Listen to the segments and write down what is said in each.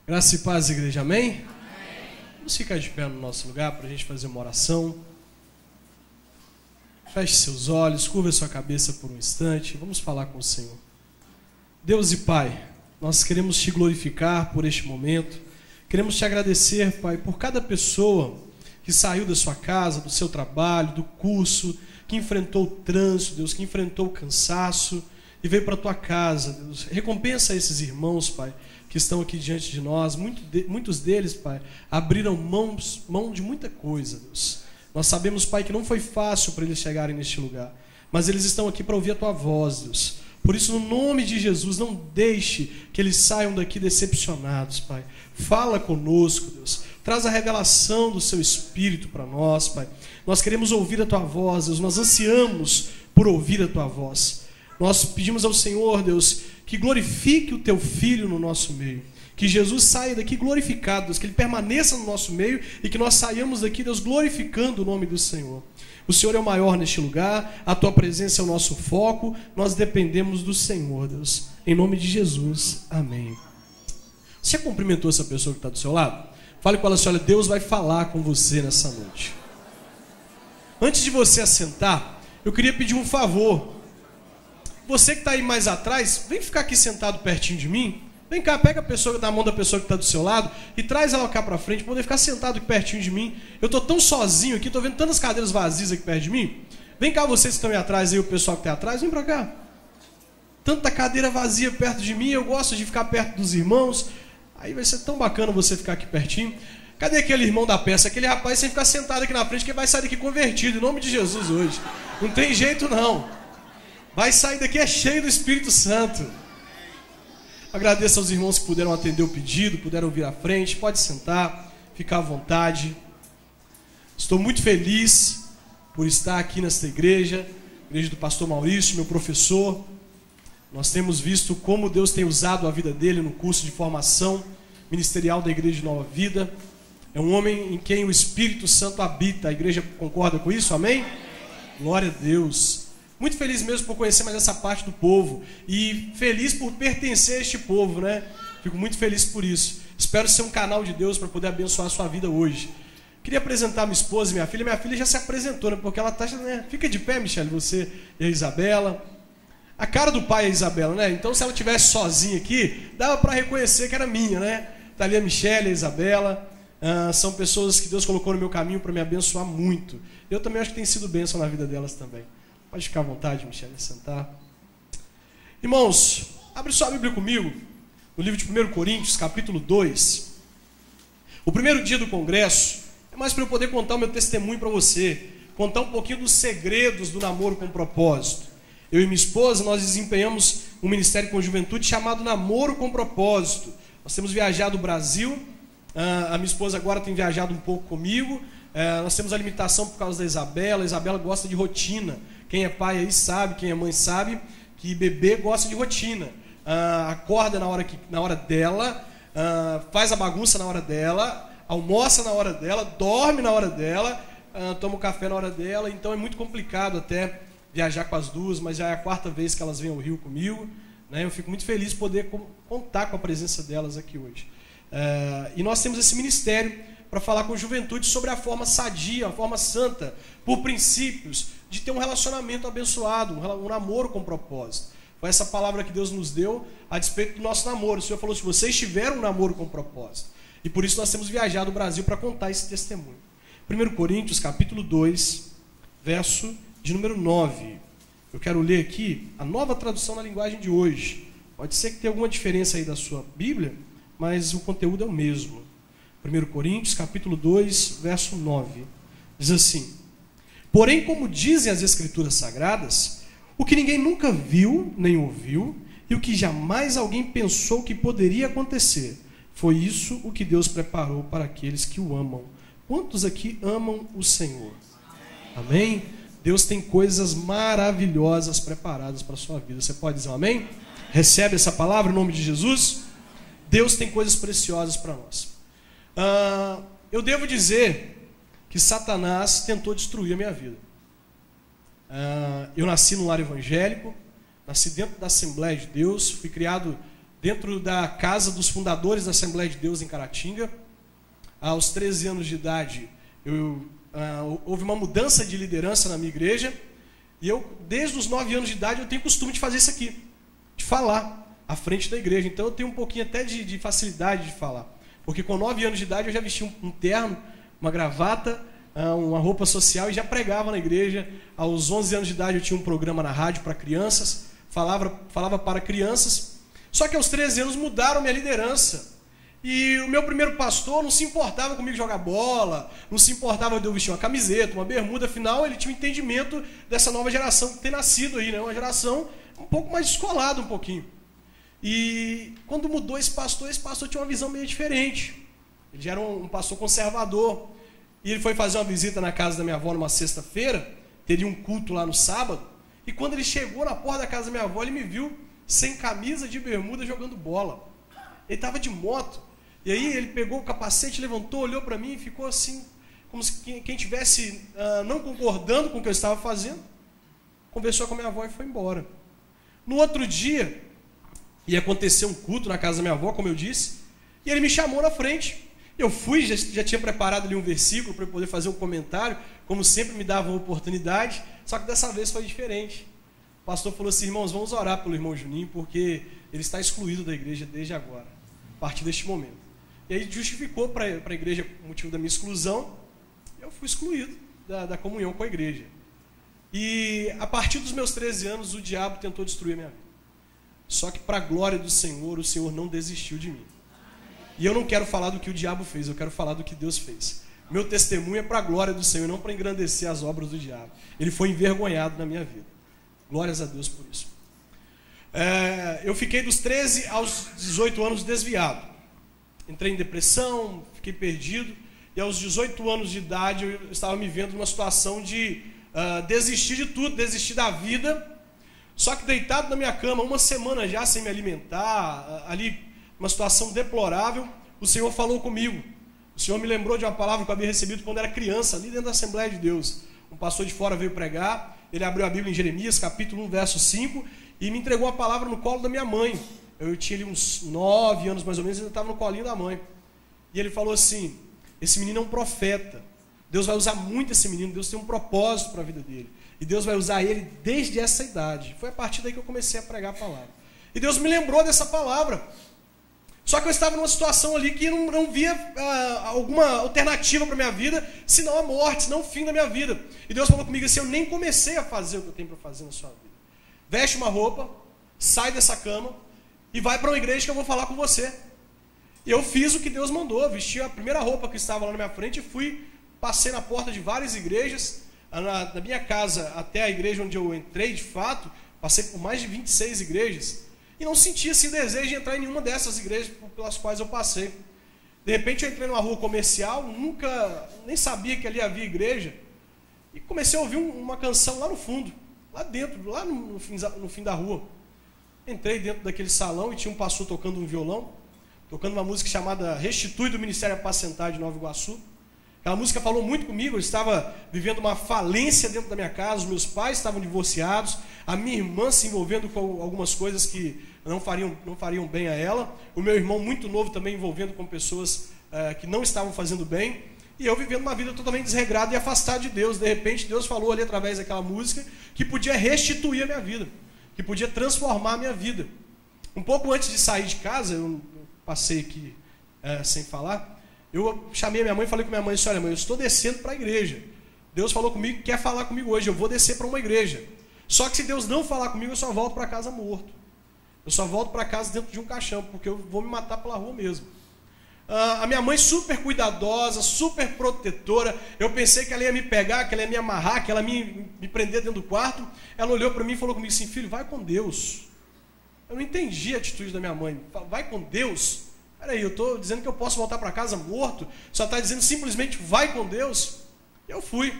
Graça e paz, igreja, amém? Amém. Vamos ficar de pé no nosso lugar para a gente fazer uma oração. Feche seus olhos, curva sua cabeça por um instante, vamos falar com o Senhor. Deus e Pai, nós queremos te glorificar por este momento, queremos te agradecer, Pai, por cada pessoa que saiu da sua casa, do seu trabalho, do curso, que enfrentou o trânsito, Deus, que enfrentou o cansaço e veio para a tua casa, Deus. Recompensa esses irmãos, Pai, que estão aqui diante de nós. Muitos deles, Pai, abriram mão de muita coisa, Deus. Nós sabemos, Pai, que não foi fácil para eles chegarem neste lugar, mas eles estão aqui para ouvir a tua voz, Deus. Por isso, no nome de Jesus, não deixe que eles saiam daqui decepcionados, Pai. Fala conosco, Deus. Traz a revelação do seu Espírito para nós, Pai. Nós queremos ouvir a tua voz, Deus. Nós ansiamos por ouvir a tua voz. Nós pedimos ao Senhor, Deus, que glorifique o teu Filho no nosso meio. Que Jesus saia daqui glorificado, Deus, que Ele permaneça no nosso meio e que nós saiamos daqui, Deus, glorificando o nome do Senhor. O Senhor é o maior neste lugar, a tua presença é o nosso foco, nós dependemos do Senhor, Deus. Em nome de Jesus, amém. Você cumprimentou essa pessoa que está do seu lado? Fale com ela assim: olha, Deus vai falar com você nessa noite. Antes de você assentar, eu queria pedir um favor. Você que está aí mais atrás, vem ficar aqui sentado pertinho de mim. Vem cá, pega a pessoa da mão da pessoa que está do seu lado e traz ela cá para frente, para poder ficar sentado aqui pertinho de mim. Eu estou tão sozinho aqui, estou vendo tantas cadeiras vazias aqui perto de mim. Vem cá, vocês que estão aí atrás, aí o pessoal que está atrás, vem para cá. Tanta cadeira vazia perto de mim, eu gosto de ficar perto dos irmãos. Aí vai ser tão bacana você ficar aqui pertinho. Cadê aquele irmão da peça? Aquele rapaz sem ficar sentado aqui na frente, que vai sair daqui convertido, em nome de Jesus hoje. Não tem jeito não. Vai sair daqui cheio do Espírito Santo. Agradeço aos irmãos que puderam atender o pedido, puderam vir à frente. Pode sentar, ficar à vontade. Estou muito feliz por estar aqui nesta igreja do pastor Maurício, meu professor. Nós temos visto como Deus tem usado a vida dele no curso de formação ministerial da Igreja de Nova Vida. É um homem em quem o Espírito Santo habita. A igreja concorda com isso? Amém? Glória a Deus. Muito feliz mesmo por conhecer mais essa parte do povo. E feliz por pertencer a este povo, né? Fico muito feliz por isso. Espero ser um canal de Deus para poder abençoar a sua vida hoje. Queria apresentar minha esposa e minha filha. Minha filha já se apresentou, né? Porque ela está... Né? Fica de pé, Michele, você e a Isabela. A cara do pai é a Isabela, né? Então, se ela estivesse sozinha aqui, dava para reconhecer que era minha, né? Está ali a Michele, a Isabela. São pessoas que Deus colocou no meu caminho para me abençoar muito. Eu também acho que tem sido bênção na vida delas também. Pode ficar à vontade, Michele, sentar. Irmãos, abre sua Bíblia comigo, no livro de 1 Coríntios, capítulo 2. O primeiro dia do congresso é mais para eu poder contar o meu testemunho para você, contar um pouquinho dos segredos do namoro com propósito. Eu e minha esposa, nós desempenhamos um ministério com juventude chamado Namoro com Propósito. Nós temos viajado o Brasil, a minha esposa agora tem viajado um pouco comigo. Nós temos a limitação por causa da Isabela. A Isabela gosta de rotina. Quem é pai aí sabe, quem é mãe sabe que bebê gosta de rotina. Acorda na hora dela, faz a bagunça na hora dela, almoça na hora dela, dorme na hora dela, toma o café na hora dela. Então é muito complicado até viajar com as duas, mas já é a 4ª vez que elas vêm ao Rio comigo, né? Eu fico muito feliz de poder contar com a presença delas aqui hoje. E nós temos esse ministério para falar com a juventude sobre a forma sadia, a forma santa, por princípios, de ter um relacionamento abençoado, um namoro com propósito. Foi essa palavra que Deus nos deu a despeito do nosso namoro. O Senhor falou: se vocês tiverem um namoro com propósito. E por isso nós temos viajado o Brasil para contar esse testemunho. 1 Coríntios, capítulo 2, verso de número 9. Eu quero ler aqui a nova tradução na linguagem de hoje. Pode ser que tenha alguma diferença aí da sua Bíblia, mas o conteúdo é o mesmo. 1 Coríntios, capítulo 2, verso 9. Diz assim: porém, como dizem as Escrituras Sagradas, o que ninguém nunca viu, nem ouviu, e o que jamais alguém pensou que poderia acontecer, foi isso o que Deus preparou para aqueles que o amam. Quantos aqui amam o Senhor? Amém? Deus tem coisas maravilhosas preparadas para a sua vida. Você pode dizer um amém? Recebe essa palavra em nome de Jesus? Deus tem coisas preciosas para nós. Eu devo dizer que Satanás tentou destruir a minha vida. Eu nasci num lar evangélico, nasci dentro da Assembleia de Deus, fui criado dentro da casa dos fundadores da Assembleia de Deus em Caratinga. Aos 13 anos de idade, houve uma mudança de liderança na minha igreja, e eu, desde os 9 anos de idade, eu tenho costume de fazer isso aqui, de falar à frente da igreja. Então eu tenho um pouquinho até de facilidade de falar, porque com 9 anos de idade eu já vestia um terno, uma gravata, uma roupa social e já pregava na igreja. Aos 11 anos de idade eu tinha um programa na rádio para crianças, falava para crianças. Só que aos 13 anos mudaram minha liderança. E o meu primeiro pastor não se importava comigo jogar bola, não se importava de eu vestir uma camiseta, uma bermuda. Afinal, ele tinha um entendimento dessa nova geração que tem nascido aí, né? Uma geração um pouco mais descolada um pouquinho. E quando mudou esse pastor tinha uma visão meio diferente. Ele já era um pastor conservador. E ele foi fazer uma visita na casa da minha avó numa sexta-feira, teria um culto lá no sábado. E quando ele chegou na porta da casa da minha avó, ele me viu sem camisa, de bermuda, jogando bola. Ele estava de moto. E aí ele pegou o capacete, levantou, olhou para mim e ficou assim, como se quem estivesse não concordando com o que eu estava fazendo. Conversou com a minha avó e foi embora. No outro dia, ia acontecer um culto na casa da minha avó, como eu disse, e ele me chamou na frente. Eu fui, já tinha preparado ali um versículo para eu poder fazer um comentário, como sempre me dava uma oportunidade, só que dessa vez foi diferente. O pastor falou assim: irmãos, vamos orar pelo irmão Juninho, porque ele está excluído da igreja desde agora, a partir deste momento. E aí justificou para a igreja o motivo da minha exclusão. Eu fui excluído da comunhão com a igreja. E a partir dos meus 13 anos, o diabo tentou destruir a minha vida. Só que, para a glória do Senhor, o Senhor não desistiu de mim. E eu não quero falar do que o diabo fez, eu quero falar do que Deus fez. Meu testemunho é para a glória do Senhor, não para engrandecer as obras do diabo. Ele foi envergonhado na minha vida. Glórias a Deus por isso. Eu fiquei dos 13 aos 18 anos desviado. Entrei em depressão, fiquei perdido. E aos 18 anos de idade eu estava me vendo numa situação de desistir de tudo, desistir da vida. Só que deitado na minha cama, uma semana já sem me alimentar, ali uma situação deplorável, o Senhor falou comigo. O Senhor me lembrou de uma palavra que eu havia recebido quando era criança, ali dentro da Assembleia de Deus. Um pastor de fora veio pregar, ele abriu a Bíblia em Jeremias, capítulo 1, verso 5, e me entregou a palavra no colo da minha mãe. Eu tinha ali uns 9 anos mais ou menos, e eu estava no colinho da mãe. E ele falou assim: esse menino é um profeta. Deus vai usar muito esse menino, Deus tem um propósito para a vida dele. E Deus vai usar ele desde essa idade. Foi a partir daí que eu comecei a pregar a palavra. E Deus me lembrou dessa palavra. Só que eu estava numa situação ali que não via alguma alternativa para a minha vida, senão a morte, senão o fim da minha vida. E Deus falou comigo assim: eu nem comecei a fazer o que eu tenho para fazer na sua vida. Veste uma roupa, sai dessa cama e vai para uma igreja que eu vou falar com você. E eu fiz o que Deus mandou, vesti a primeira roupa que estava lá na minha frente e passei na porta de várias igrejas. Da minha casa até a igreja onde eu entrei, de fato, passei por mais de 26 igrejas. E não sentia assim, desejo de entrar em nenhuma dessas igrejas pelas quais eu passei. De repente eu entrei numa rua comercial, nem sabia que ali havia igreja. E comecei a ouvir uma canção lá no fundo, lá dentro, lá no fim da rua. Entrei dentro daquele salão e tinha um pastor tocando um violão, tocando uma música chamada Restitui, do Ministério Apacentar de Nova Iguaçu. Aquela música falou muito comigo. Eu estava vivendo uma falência dentro da minha casa, os meus pais estavam divorciados, a minha irmã se envolvendo com algumas coisas que não fariam bem a ela, o meu irmão muito novo também envolvendo com pessoas que não estavam fazendo bem, e eu vivendo uma vida totalmente desregrada e afastado de Deus. De repente Deus falou ali através daquela música que podia restituir a minha vida, que podia transformar a minha vida. Um pouco antes de sair de casa, eu passei aqui sem falar, eu chamei a minha mãe e falei com a minha mãe assim: olha, mãe, eu estou descendo para a igreja. Deus falou comigo que quer falar comigo hoje, eu vou descer para uma igreja. Só que se Deus não falar comigo, eu só volto para casa morto. Eu só volto para casa dentro de um caixão, porque eu vou me matar pela rua mesmo. A minha mãe super cuidadosa, super protetora. Eu pensei que ela ia me pegar, que ela ia me amarrar, que ela ia me prender dentro do quarto. Ela olhou para mim e falou comigo assim: filho, vai com Deus. Eu não entendi a atitude da minha mãe. Vai com Deus? Peraí, eu estou dizendo que eu posso voltar para casa morto, só está dizendo simplesmente vai com Deus? Eu fui.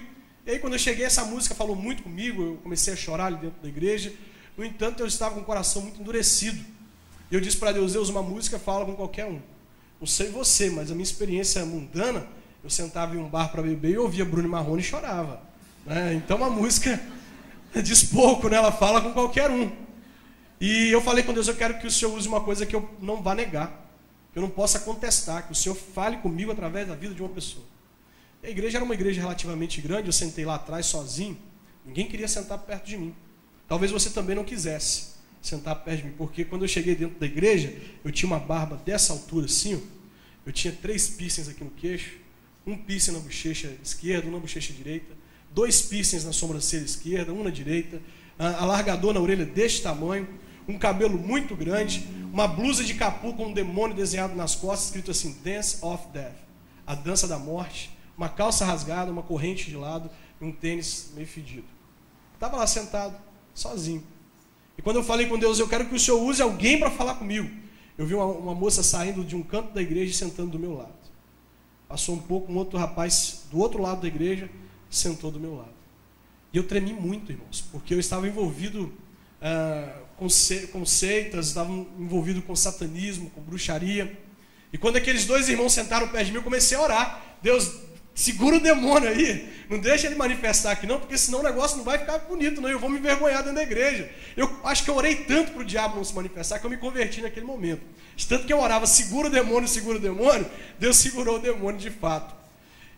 E aí quando eu cheguei, essa música falou muito comigo, eu comecei a chorar ali dentro da igreja. No entanto, eu estava com o coração muito endurecido. E eu disse para Deus: Deus, uma música fala com qualquer um. Não sei você, mas a minha experiência mundana, eu sentava em um bar para beber e ouvia Bruno Marrone e chorava. Então a música diz pouco, né? Ela fala com qualquer um. E eu falei com Deus, eu quero que o Senhor use uma coisa que eu não vá negar, que eu não possa contestar, que o Senhor fale comigo através da vida de uma pessoa. A igreja era uma igreja relativamente grande, eu sentei lá atrás sozinho, ninguém queria sentar perto de mim. Talvez você também não quisesse sentar perto de mim, porque quando eu cheguei dentro da igreja, eu tinha uma barba dessa altura assim, ó. Eu tinha 3 piercings aqui no queixo, um piercing na bochecha esquerda, um na bochecha direita, 2 piercings na sobrancelha esquerda, um na direita, alargador na orelha deste tamanho, um cabelo muito grande, uma blusa de capuz com um demônio desenhado nas costas, escrito assim, Dance of Death, a dança da morte, uma calça rasgada, uma corrente de lado e um tênis meio fedido. Estava lá sentado, sozinho. E quando eu falei com Deus, eu quero que o Senhor use alguém para falar comigo, eu vi uma moça saindo de um canto da igreja e sentando do meu lado. Passou um pouco, um outro rapaz do outro lado da igreja sentou do meu lado. E eu tremi muito, irmãos, porque eu estava envolvido com seitas, estava envolvido com satanismo, com bruxaria. E quando aqueles 2 irmãos sentaram perto de mim, eu comecei a orar. Deus, segura o demônio aí, não deixa ele manifestar aqui não, porque senão o negócio não vai ficar bonito, não. Eu vou me envergonhar dentro da igreja. Eu acho que eu orei tanto para o diabo não se manifestar que eu me converti naquele momento. Tanto que eu orava, segura o demônio, Deus segurou o demônio de fato.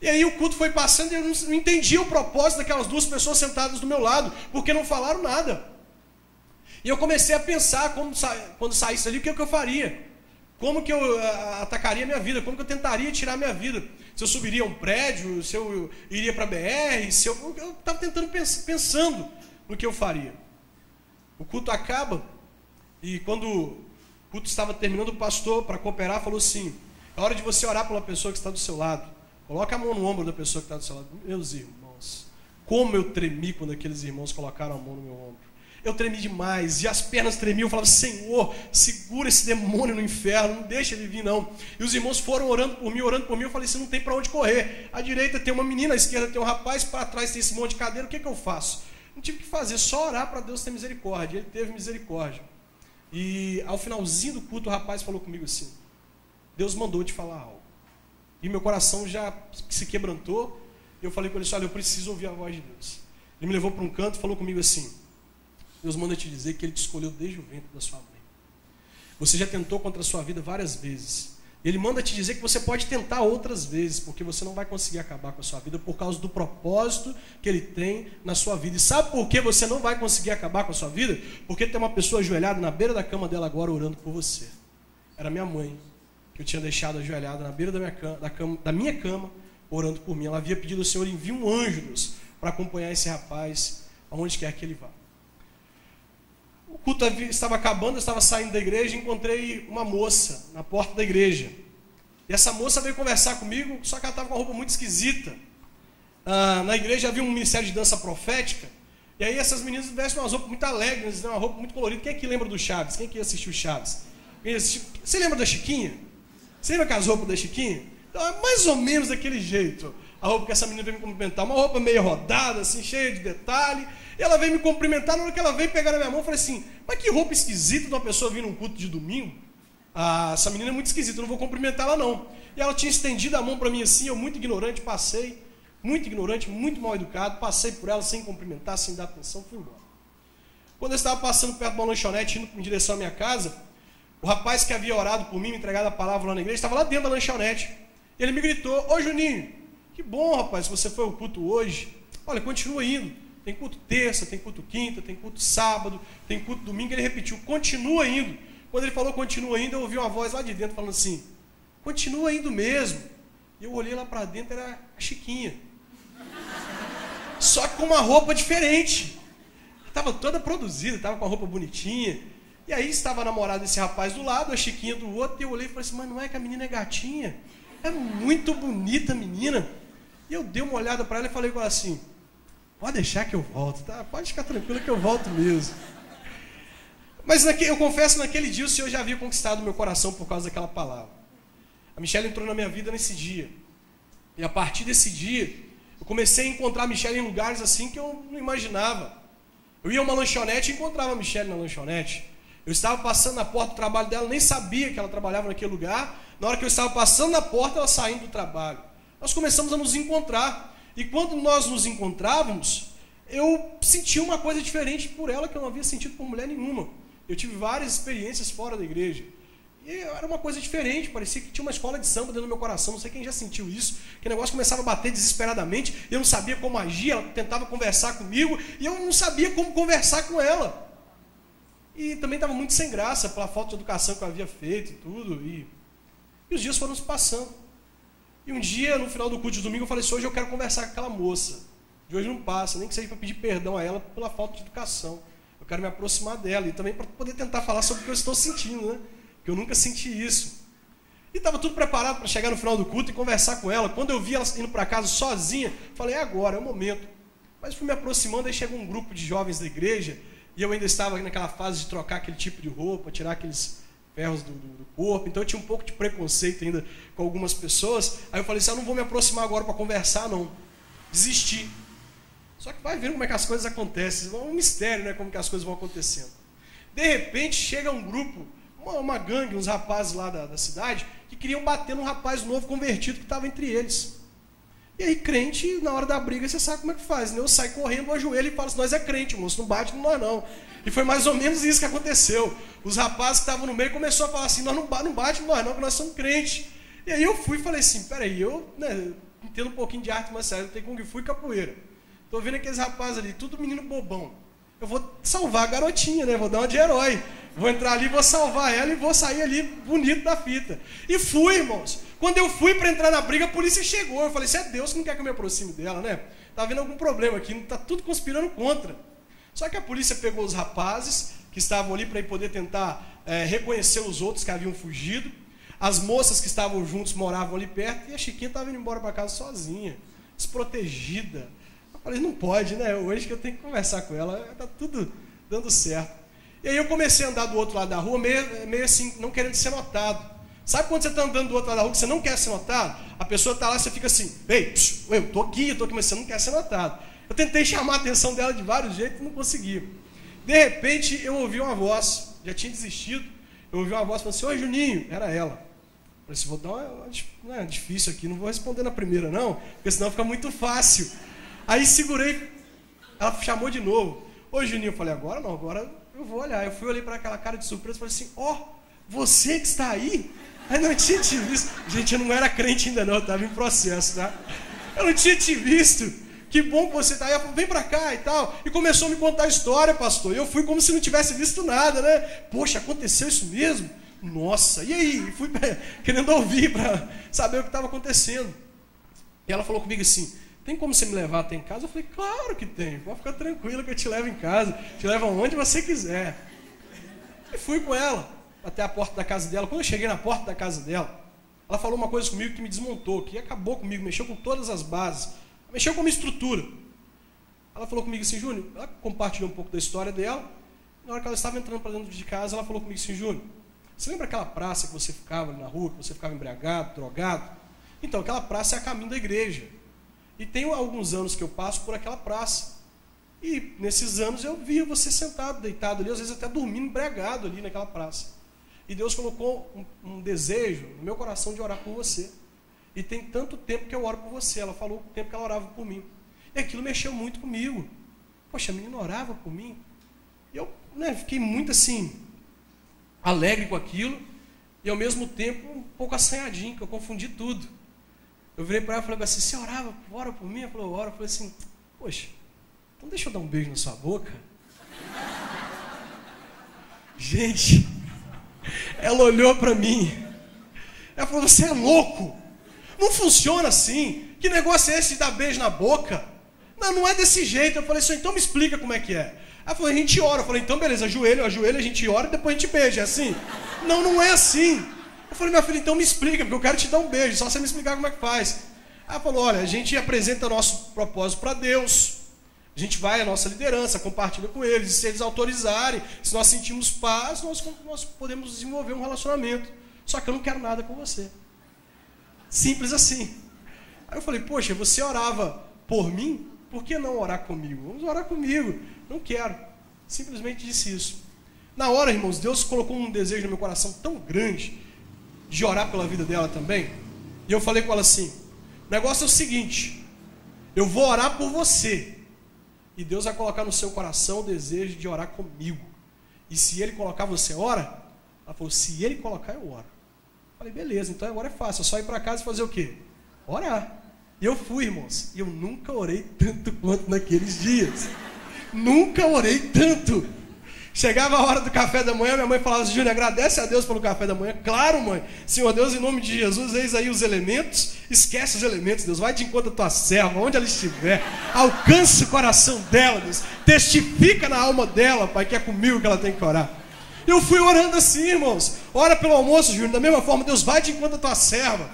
E aí o culto foi passando e eu não entendia o propósito daquelas 2 pessoas sentadas do meu lado, porque não falaram nada. E eu comecei a pensar, quando saísse ali, o que eu faria? Como que eu atacaria a minha vida? Como que eu tentaria tirar a minha vida? Se eu subiria a um prédio, se eu iria para a BR, eu estava tentando pensando no que eu faria. O culto acaba e quando o culto estava terminando, o pastor, para cooperar, falou assim, é hora de você orar pela pessoa que está do seu lado. Coloca a mão no ombro da pessoa que está do seu lado. Meus irmãos, como eu tremi quando aqueles irmãos colocaram a mão no meu ombro. Eu tremi demais, e as pernas tremiam, eu falava, Senhor, segura esse demônio no inferno, não deixa ele vir não. E os irmãos foram orando por mim, eu falei, você não tem para onde correr. À direita tem uma menina, à esquerda tem um rapaz, para trás tem esse monte de cadeira, o que eu faço? Não tive o que fazer, só orar para Deus ter misericórdia. Ele teve misericórdia. E ao finalzinho do culto, o rapaz falou comigo assim, Deus mandou te falar algo. E meu coração já se quebrantou, e eu falei com ele, olha, eu preciso ouvir a voz de Deus. Ele me levou para um canto e falou comigo assim, Deus manda te dizer que Ele te escolheu desde o ventre da sua mãe. Você já tentou contra a sua vida várias vezes. Ele manda te dizer que você pode tentar outras vezes, porque você não vai conseguir acabar com a sua vida por causa do propósito que Ele tem na sua vida. E sabe por que você não vai conseguir acabar com a sua vida? Porque tem uma pessoa ajoelhada na beira da cama dela agora orando por você. Era minha mãe, que eu tinha deixado ajoelhada na beira da minha cama, orando por mim. Ela havia pedido ao Senhor, envie um anjo, Deus, para acompanhar esse rapaz aonde quer que ele vá. O culto estava acabando, eu estava saindo da igreja e encontrei uma moça na porta da igreja. E essa moça veio conversar comigo, só que ela estava com uma roupa muito esquisita. Na igreja havia um ministério de dança profética, e aí essas meninas vestem umas roupas muito alegres, uma roupa muito colorida. Quem é que lembra do Chaves? Quem é que assistiu o Chaves? Você lembra da Chiquinha? Você lembra com as roupas da Chiquinha? Então é mais ou menos daquele jeito. A roupa que essa menina veio me cumprimentar, uma roupa meio rodada, assim, cheia de detalhe. E ela veio me cumprimentar, na hora que ela veio pegar na minha mão, eu falei assim, mas que roupa esquisita de uma pessoa vir num culto de domingo. Essa menina é muito esquisita, eu não vou cumprimentá-la não. E ela tinha estendido a mão para mim assim, eu muito ignorante, passei, muito ignorante, muito mal educado, passei por ela sem cumprimentar, sem dar atenção, fui embora. Quando eu estava passando perto de uma lanchonete, indo em direção à minha casa, o rapaz que havia orado por mim, me entregado a palavra lá na igreja, estava lá dentro da lanchonete. Ele me gritou, ô Juninho, que bom rapaz, você foi ao culto hoje, olha, continua indo. Tem culto terça, tem culto quinta, tem culto sábado, tem culto domingo. Ele repetiu, continua indo. Quando ele falou continua indo, eu ouvi uma voz lá de dentro falando assim, continua indo mesmo. E eu olhei lá para dentro, era a Chiquinha. Só que com uma roupa diferente. Estava toda produzida, estava com a roupa bonitinha. E aí estava a namorada desse rapaz do lado, a Chiquinha do outro. E eu olhei e falei assim, mas não é que a menina é gatinha? É muito bonita a menina. E eu dei uma olhada para ela e falei com ela assim, pode deixar que eu volto, tá? Pode ficar tranquilo que eu volto mesmo. Mas eu confesso que naquele dia o Senhor já havia conquistado o meu coração por causa daquela palavra. A Michelle entrou na minha vida nesse dia. E a partir desse dia, eu comecei a encontrar a Michelle em lugares assim que eu não imaginava. Eu ia a uma lanchonete e encontrava a Michelle na lanchonete. Eu estava passando na porta do trabalho dela, nem sabia que ela trabalhava naquele lugar. Na hora que eu estava passando na porta, ela saindo do trabalho. Nós começamos a nos encontrar. E quando nós nos encontrávamos, eu sentia uma coisa diferente por ela que eu não havia sentido por mulher nenhuma. Eu tive várias experiências fora da igreja. E era uma coisa diferente, parecia que tinha uma escola de samba dentro do meu coração. Não sei quem já sentiu isso, que o negócio começava a bater desesperadamente, eu não sabia como agir, ela tentava conversar comigo, e eu não sabia como conversar com ela. E também estava muito sem graça, pela falta de educação que eu havia feito e tudo. E os dias foram se passando. E um dia, no final do culto de domingo, eu falei assim, hoje eu quero conversar com aquela moça. De hoje não passa, nem que seja para pedir perdão a ela pela falta de educação. Eu quero me aproximar dela e também para poder tentar falar sobre o que eu estou sentindo, né? Porque eu nunca senti isso. E estava tudo preparado para chegar no final do culto e conversar com ela. Quando eu vi ela indo para casa sozinha, falei, é agora, é o momento. Mas fui me aproximando, aí chegou um grupo de jovens da igreja, e eu ainda estava naquela fase de trocar aquele tipo de roupa, tirar aqueles ferros do corpo, então eu tinha um pouco de preconceito ainda com algumas pessoas. Aí eu falei assim, eu não vou me aproximar agora para conversar, não. Desisti. Só que vai vendo como é que as coisas acontecem. É um mistério, né? Como que as coisas vão acontecendo. De repente, chega um grupo, uma gangue, uns rapazes lá da cidade, que queriam bater num rapaz novo convertido que estava entre eles. E aí, crente, na hora da briga, você sabe como é que faz, né? Eu saio correndo, ajoelho e falo assim, nós é crente, moço, não bate em nós não. E foi mais ou menos isso que aconteceu. Os rapazes que estavam no meio começaram a falar assim, nós não bate em nós não, que nós somos crentes. E aí eu fui e falei assim, peraí, eu entendo um pouquinho de arte marcial, eu tenho Kung Fu e capoeira. Estou vendo aqueles rapazes ali, tudo menino bobão. Eu vou salvar a garotinha, né? Vou dar uma de herói. Vou entrar ali, vou salvar ela e vou sair ali bonito da fita. E fui, irmãos. Quando eu fui para entrar na briga, a polícia chegou. Eu falei, se é Deus que não quer que eu me aproxime dela, né? Tá vendo algum problema aqui, não tá tudo conspirando contra. Só que a polícia pegou os rapazes que estavam ali para poder tentar reconhecer os outros que haviam fugido. As moças que estavam juntos moravam ali perto e a Chiquinha estava indo embora para casa sozinha, desprotegida. Eu falei, não pode, né? Hoje que eu tenho que conversar com ela, tá tudo dando certo. E aí eu comecei a andar do outro lado da rua, meio assim, não querendo ser notado. Sabe quando você está andando do outro lado da rua que você não quer ser notado? A pessoa está lá e você fica assim, ei, eu estou aqui, mas você não quer ser notado. Eu tentei chamar a atenção dela de vários jeitos e não consegui. De repente, eu ouvi uma voz, já tinha desistido, eu ouvi uma voz falando assim, oi, Juninho, era ela. Eu falei assim, vou dar uma difícil aqui, não vou responder na primeira não, porque senão fica muito fácil. Aí segurei, ela chamou de novo. Oi, Juninho, eu falei, agora não, agora eu vou olhar. Eu fui, olhei para aquela cara de surpresa e falei assim, você que está aí? Aí não tinha te visto. Gente, eu não era crente ainda não, eu estava em processo, tá? Eu não tinha te visto. Que bom que você está aí. Ela falou, vem para cá e tal. E começou a me contar a história, pastor. E eu fui como se não tivesse visto nada, né? Poxa, aconteceu isso mesmo? Nossa, e aí? E fui querendo ouvir para saber o que estava acontecendo. E ela falou comigo assim, tem como você me levar até em casa? Eu falei, claro que tem, pode ficar tranquilo que eu te levo em casa, te levo aonde você quiser. E fui com ela até a porta da casa dela. Quando eu cheguei na porta da casa dela, ela falou uma coisa comigo que me desmontou, que acabou comigo, mexeu com todas as bases, mexeu com a minha estrutura. Ela falou comigo assim, Júnior, ela compartilhou um pouco da história dela, na hora que ela estava entrando para dentro de casa, ela falou comigo assim, Júnior, você lembra aquela praça que você ficava ali na rua, que você ficava embriagado, drogado? Então, aquela praça é a caminho da igreja. E tem alguns anos que eu passo por aquela praça. E nesses anos eu via você sentado, deitado ali, às vezes até dormindo, embriagado ali naquela praça. E Deus colocou um desejo no meu coração de orar por você. E tem tanto tempo que eu oro por você. Ela falou o tempo que ela orava por mim. E aquilo mexeu muito comigo. Poxa, a menina orava por mim. E eu fiquei muito assim, alegre com aquilo. E ao mesmo tempo um pouco assanhadinho, que eu confundi tudo. Eu virei para ela e falei assim, você ora por mim? Ela falou, ora. Eu falei assim, poxa, então deixa eu dar um beijo na sua boca. Gente, ela olhou para mim. Ela falou, você é louco. Não funciona assim. Que negócio é esse de dar beijo na boca? Não é desse jeito. Eu falei assim, então me explica como é que é. Ela falou, a gente ora. Eu falei, então beleza, ajoelho, a gente ora e depois a gente beija. É assim? Não é assim. Eu falei, minha filha, então me explica, porque eu quero te dar um beijo, só você me explicar como é que faz. Ela falou, olha, a gente apresenta nosso propósito para Deus, a gente vai à nossa liderança, compartilha com eles, e se eles autorizarem, se nós sentimos paz, nós podemos desenvolver um relacionamento. Só que eu não quero nada com você. Simples assim. Aí eu falei, poxa, você orava por mim? Por que não orar comigo? Vamos orar comigo. Não quero. Simplesmente disse isso. Na hora, irmãos, Deus colocou um desejo no meu coração tão grande de orar pela vida dela também. E eu falei com ela assim, o negócio é o seguinte, eu vou orar por você. E Deus vai colocar no seu coração o desejo de orar comigo. E se ele colocar, você ora? Ela falou, se ele colocar, eu oro. Eu falei, beleza, então agora é fácil, é só ir para casa e fazer o quê? Orar. E eu fui, irmãos, e eu nunca orei tanto quanto naqueles dias. Nunca orei tanto. Chegava a hora do café da manhã, minha mãe falava assim, Júnior, agradece a Deus pelo café da manhã. Claro, mãe. Senhor Deus, em nome de Jesus, eis aí os elementos. Esquece os elementos, Deus. Vai de encontro à tua serva, onde ela estiver. Alcance o coração dela, Deus. Testifica na alma dela, Pai, que é comigo que ela tem que orar. Eu fui orando assim, irmãos. Ora pelo almoço, Júnior. Da mesma forma, Deus, vai de encontro à tua serva.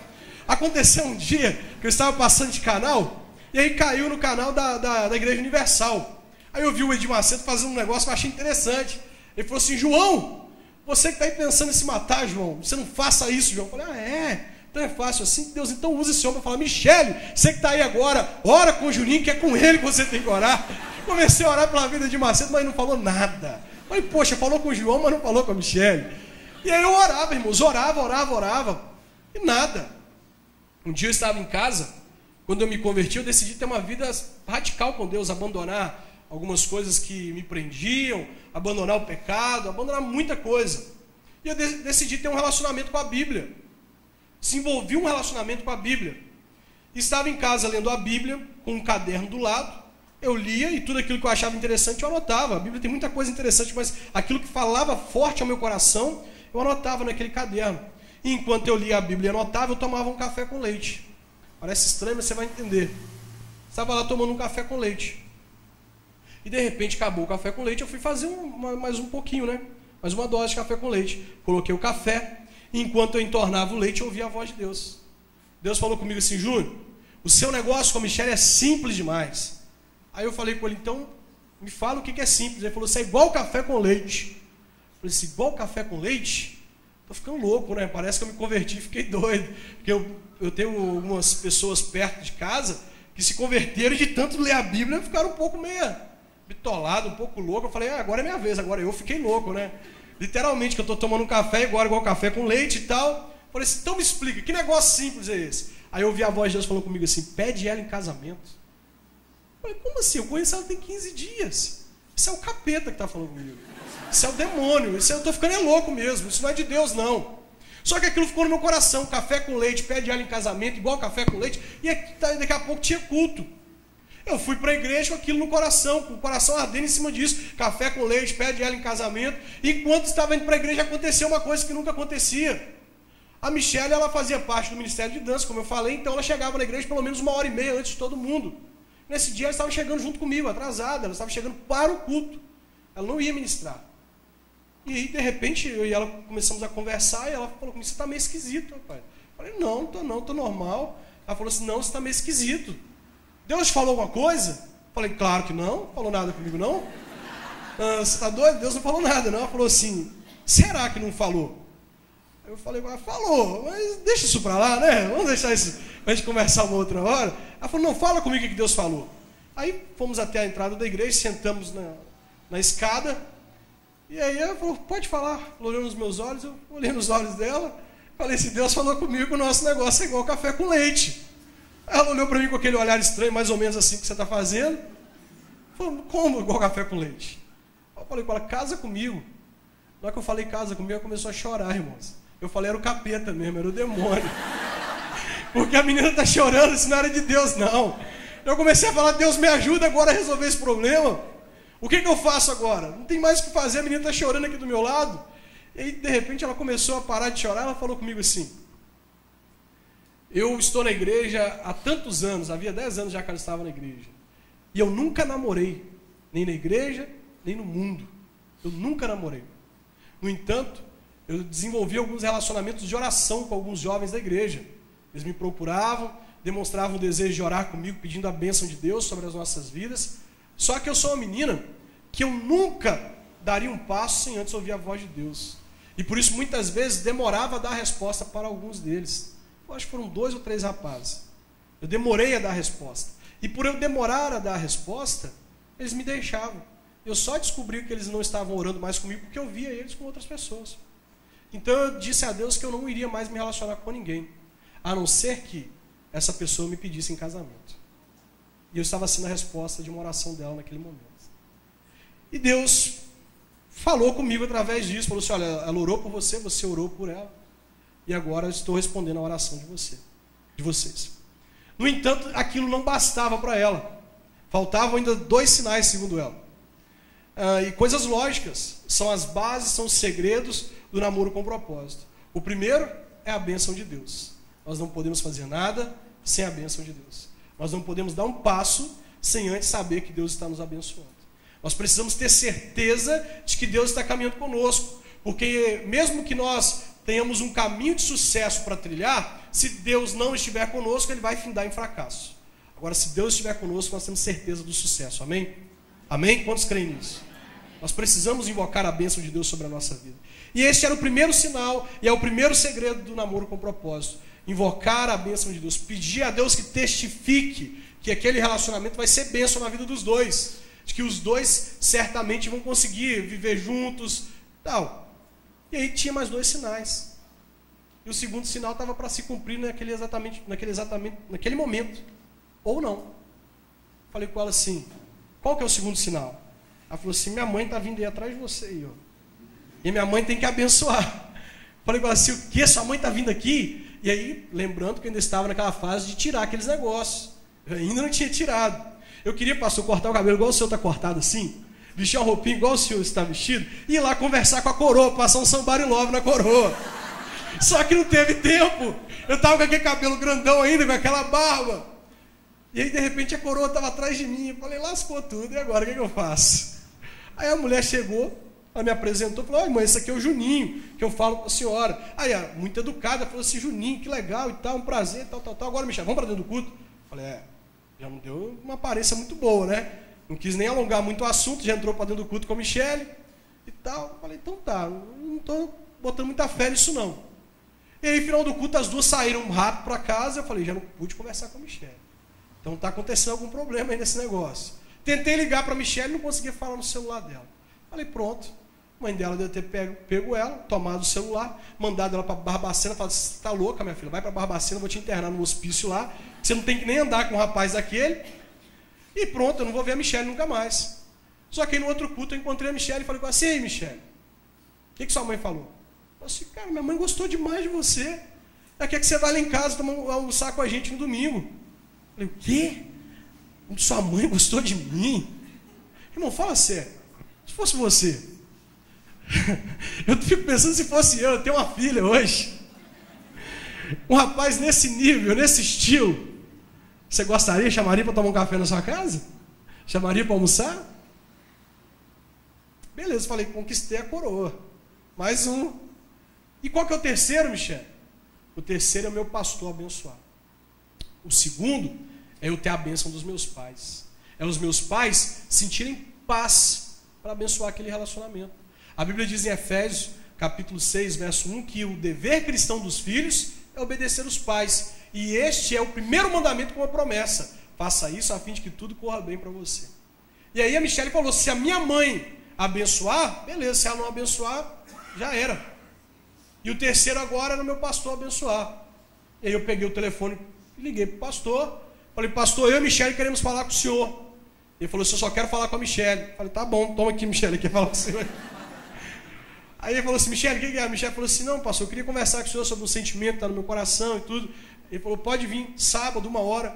Aconteceu um dia que eu estava passando de canal, e aí caiu no canal da Igreja Universal. Aí eu vi o Edir Macedo fazendo um negócio que eu achei interessante. Ele falou assim, João, você que está aí pensando em se matar, João, você não faça isso, João. Eu falei, então é fácil assim, Deus, então usa esse homem para falar, Michele, você que está aí agora, ora com o Juninho, que é com ele que você tem que orar. Comecei a orar pela vida de Macedo, mas não falou nada. Falei, poxa, falou com o João, mas não falou com a Michele. E aí eu orava, irmãos, orava, e nada. Um dia eu estava em casa, quando eu me converti, eu decidi ter uma vida radical com Deus, abandonar algumas coisas que me prendiam, abandonar o pecado, abandonar muita coisa. E eu decidi ter um relacionamento com a Bíblia. Desenvolvi um relacionamento com a Bíblia. Estava em casa lendo a Bíblia, com um caderno do lado. Eu lia e tudo aquilo que eu achava interessante eu anotava. A Bíblia tem muita coisa interessante, mas aquilo que falava forte ao meu coração, eu anotava naquele caderno. E enquanto eu lia a Bíblia e anotava, eu tomava um café com leite. Parece estranho, mas você vai entender. Estava lá tomando um café com leite. E de repente acabou o café com leite, eu fui fazer mais um pouquinho, né? Mais uma dose de café com leite. Coloquei o café, e enquanto eu entornava o leite, eu ouvia a voz de Deus. Deus falou comigo assim, Júnior, o seu negócio com a Michele é simples demais. Aí eu falei com ele, então, me fala o que é simples. Ele falou, isso é igual café com leite. Eu falei assim, igual café com leite? Tô ficando louco, né? Parece que eu me converti e fiquei doido. Porque eu tenho algumas pessoas perto de casa que se converteram e de tanto ler a Bíblia ficaram um pouco meio bitolado, um pouco louco. Eu falei, agora é minha vez, agora eu fiquei louco, né? Literalmente, que eu estou tomando um café igual café com leite e tal. Eu falei assim, então me explica, que negócio simples é esse? Aí eu ouvi a voz de Deus falando comigo assim, pede ela em casamento. Eu falei, como assim? Eu conheço ela tem 15 dias. Isso é o capeta que está falando comigo. Isso é o demônio, isso eu estou ficando louco mesmo, isso não é de Deus não. Só que aquilo ficou no meu coração, café com leite, pede ela em casamento, igual café com leite, e daqui a pouco tinha culto. Eu fui para a igreja com aquilo no coração, com o coração ardendo em cima disso. Café com leite, pede ela em casamento. E enquanto estava indo para a igreja, aconteceu uma coisa que nunca acontecia. A Michele, ela fazia parte do Ministério de Dança, como eu falei, então ela chegava na igreja pelo menos 1h30 antes de todo mundo. Nesse dia ela estava chegando junto comigo, atrasada, ela estava chegando para o culto. Ela não ia ministrar. E aí, de repente, eu e ela começamos a conversar, e ela falou comigo, você está meio esquisito, rapaz. Eu falei, não, estou normal. Ela falou assim, não, você está meio esquisito. Deus falou alguma coisa? Falei, claro que não, falou nada comigo não. Você está doido? Deus não falou nada não. Ela falou assim, será que não falou? Aí eu falei, falou, mas deixa isso para lá, né? Vamos deixar isso para a gente conversar uma outra hora. Ela falou, não, fala comigo o que Deus falou. Aí fomos até a entrada da igreja, sentamos na escada, e aí ela falou, pode falar. Ela olhou nos meus olhos, eu olhei nos olhos dela, falei, se Deus falou comigo, o nosso negócio é igual café com leite. Ela olhou para mim com aquele olhar estranho, mais ou menos assim que você está fazendo. Falou, como igual café com leite? Eu falei com ela, casa comigo. Na hora que eu falei casa comigo, ela começou a chorar, irmãos. Eu falei, era o capeta mesmo, era o demônio. Porque a menina está chorando, isso não era de Deus, não. Eu comecei a falar, Deus me ajuda agora a resolver esse problema. O que eu faço agora? Não tem mais o que fazer, a menina está chorando aqui do meu lado. E aí, de repente, ela começou a parar de chorar, ela falou comigo assim, eu estou na igreja há tantos anos, havia 10 anos já que ela estava na igreja. E eu nunca namorei, nem na igreja, nem no mundo. Eu nunca namorei. No entanto, eu desenvolvi alguns relacionamentos de oração com alguns jovens da igreja. Eles me procuravam, demonstravam o desejo de orar comigo, pedindo a bênção de Deus sobre as nossas vidas. Só que eu sou uma menina que eu nunca daria um passo sem antes ouvir a voz de Deus. E por isso, muitas vezes, demorava a dar a resposta para alguns deles. Eu acho que foram 2 ou 3 rapazes. Eu demorei a dar a resposta. E por eu demorar a dar a resposta, eles me deixavam. Eu só descobri que eles não estavam orando mais comigo porque eu via eles com outras pessoas. Então eu disse a Deus que eu não iria mais me relacionar com ninguém, a não ser que essa pessoa me pedisse em casamento. E eu estava sendo a resposta de uma oração dela naquele momento. E Deus falou comigo através disso, falou assim, olha, ela orou por você, você orou por ela, e agora eu estou respondendo a oração de vocês. No entanto, aquilo não bastava para ela. Faltavam ainda 2 sinais, segundo ela. E coisas lógicas, são as bases, são os segredos do namoro com propósito. O primeiro é a bênção de Deus. Nós não podemos fazer nada sem a bênção de Deus. Nós não podemos dar um passo sem antes saber que Deus está nos abençoando. Nós precisamos ter certeza de que Deus está caminhando conosco, porque mesmo que nós tenhamos um caminho de sucesso para trilhar, se Deus não estiver conosco, ele vai findar em fracasso. Agora, se Deus estiver conosco, nós temos certeza do sucesso. Amém? Amém? Quantos creem nisso? Nós precisamos invocar a bênção de Deus sobre a nossa vida. E este era o primeiro sinal, e é o primeiro segredo do namoro com propósito. Invocar a bênção de Deus. Pedir a Deus que testifique que aquele relacionamento vai ser bênção na vida dos dois. De que os dois certamente vão conseguir viver juntos. Tal. E aí tinha mais 2 sinais. E o segundo sinal estava para se cumprir naquele momento. Ou não. Falei com ela assim, qual que é o segundo sinal? Ela falou assim, minha mãe está vindo aí atrás de você aí, ó. E minha mãe tem que abençoar. Falei com ela assim, o que? Sua mãe está vindo aqui? E aí, lembrando que eu ainda estava naquela fase de tirar aqueles negócios. Eu ainda não tinha tirado. Eu queria, pastor, cortar o cabelo igual o senhor está cortado assim, vestir uma roupinha igual o senhor está vestido, e ir lá conversar com a coroa, passar um somebody love na coroa. Só que não teve tempo. Eu estava com aquele cabelo grandão ainda, com aquela barba. E aí, de repente, a coroa estava atrás de mim. Eu falei, lascou tudo, e agora o que eu faço? Aí a mulher chegou, ela me apresentou, falou, ai mãe, esse aqui é o Juninho, que eu falo com a senhora. Aí, muito educada, falou assim, Juninho, que legal e tal, um prazer, tal. Agora, Michel, vamos para dentro do culto? Eu falei, já não deu uma aparência muito boa, né? Não quis nem alongar muito o assunto, já entrou para dentro do culto com a Michele e tal. Eu falei, então tá, não estou botando muita fé nisso não. E aí, final do culto, as duas saíram rápido para casa, eu falei, já não pude conversar com a Michele. Então está acontecendo algum problema aí nesse negócio. Tentei ligar para a Michele e não conseguia falar no celular dela. Falei, pronto. A mãe dela deve ter pego ela, tomado o celular, mandado ela para Barbacena, falado, você está louca, minha filha, vai para Barbacena, eu vou te internar no hospício lá, você não tem que nem andar com um rapaz daquele. E pronto, eu não vou ver a Michele nunca mais. Só que aí no outro culto eu encontrei a Michele e falei com ela assim, ei Michele, o que sua mãe falou? Eu falei assim, cara, minha mãe gostou demais de você. Ela quer que você vá lá em casa almoçar com a gente no domingo. Eu falei, o quê? Sua mãe gostou de mim? Irmão, fala sério. Se fosse você, eu fico pensando se fosse eu tenho uma filha hoje. Um rapaz nesse nível, nesse estilo. Você gostaria, chamaria para tomar um café na sua casa? Chamaria para almoçar? Beleza, falei, conquistei a coroa. Mais um. E qual que é o terceiro, Michel? O terceiro é o meu pastor abençoado. O segundo é eu ter a bênção dos meus pais. É os meus pais sentirem paz para abençoar aquele relacionamento. A Bíblia diz em Efésios, capítulo 6, verso 1, que o dever cristão dos filhos é obedecer os pais. E este é o primeiro mandamento com uma promessa. Faça isso a fim de que tudo corra bem para você. E aí a Michele falou, se a minha mãe abençoar, beleza, se ela não abençoar, já era. E o terceiro agora era o meu pastor abençoar. E aí eu peguei o telefone e liguei para o pastor. Falei, pastor, eu e a Michele queremos falar com o senhor. Ele falou, eu só quero falar com a Michele. Falei, tá bom, toma aqui, Michele, quer falar com o senhor. Aí ele falou assim, Michele, o que é? A Michele falou assim, não, pastor, eu queria conversar com o senhor sobre um sentimento que está no meu coração e tudo. Ele falou, pode vir, sábado, 1h,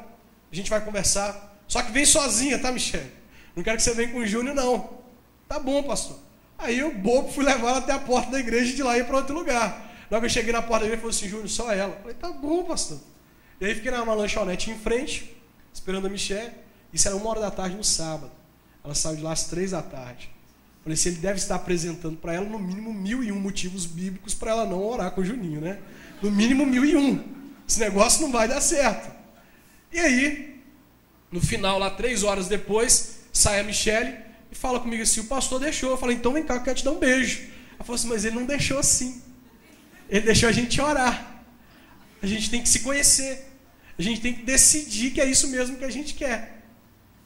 a gente vai conversar. Só que vem sozinha, tá, Michele? Não quero que você venha com o Júnior, não. Tá bom, pastor. Aí eu, bobo, fui levar ela até a porta da igreja e de lá ir para outro lugar. Logo eu cheguei na porta da igreja e falou assim, Júnior, só ela. Eu falei, tá bom, pastor. E aí fiquei numa lanchonete em frente, esperando a Michele. Isso era 1h da tarde no sábado. Ela saiu de lá às 3 da tarde. Falei, se ele deve estar apresentando para ela, no mínimo 1001 motivos bíblicos para ela não orar com o Juninho, né? No mínimo 1001. Esse negócio não vai dar certo. E aí, no final, lá 3 horas depois, sai a Michele e fala comigo assim, o pastor deixou. Eu falei, então vem cá, eu quero te dar um beijo. Ela falou assim, mas ele não deixou assim. Ele deixou a gente orar. A gente tem que se conhecer. A gente tem que decidir que é isso mesmo que a gente quer.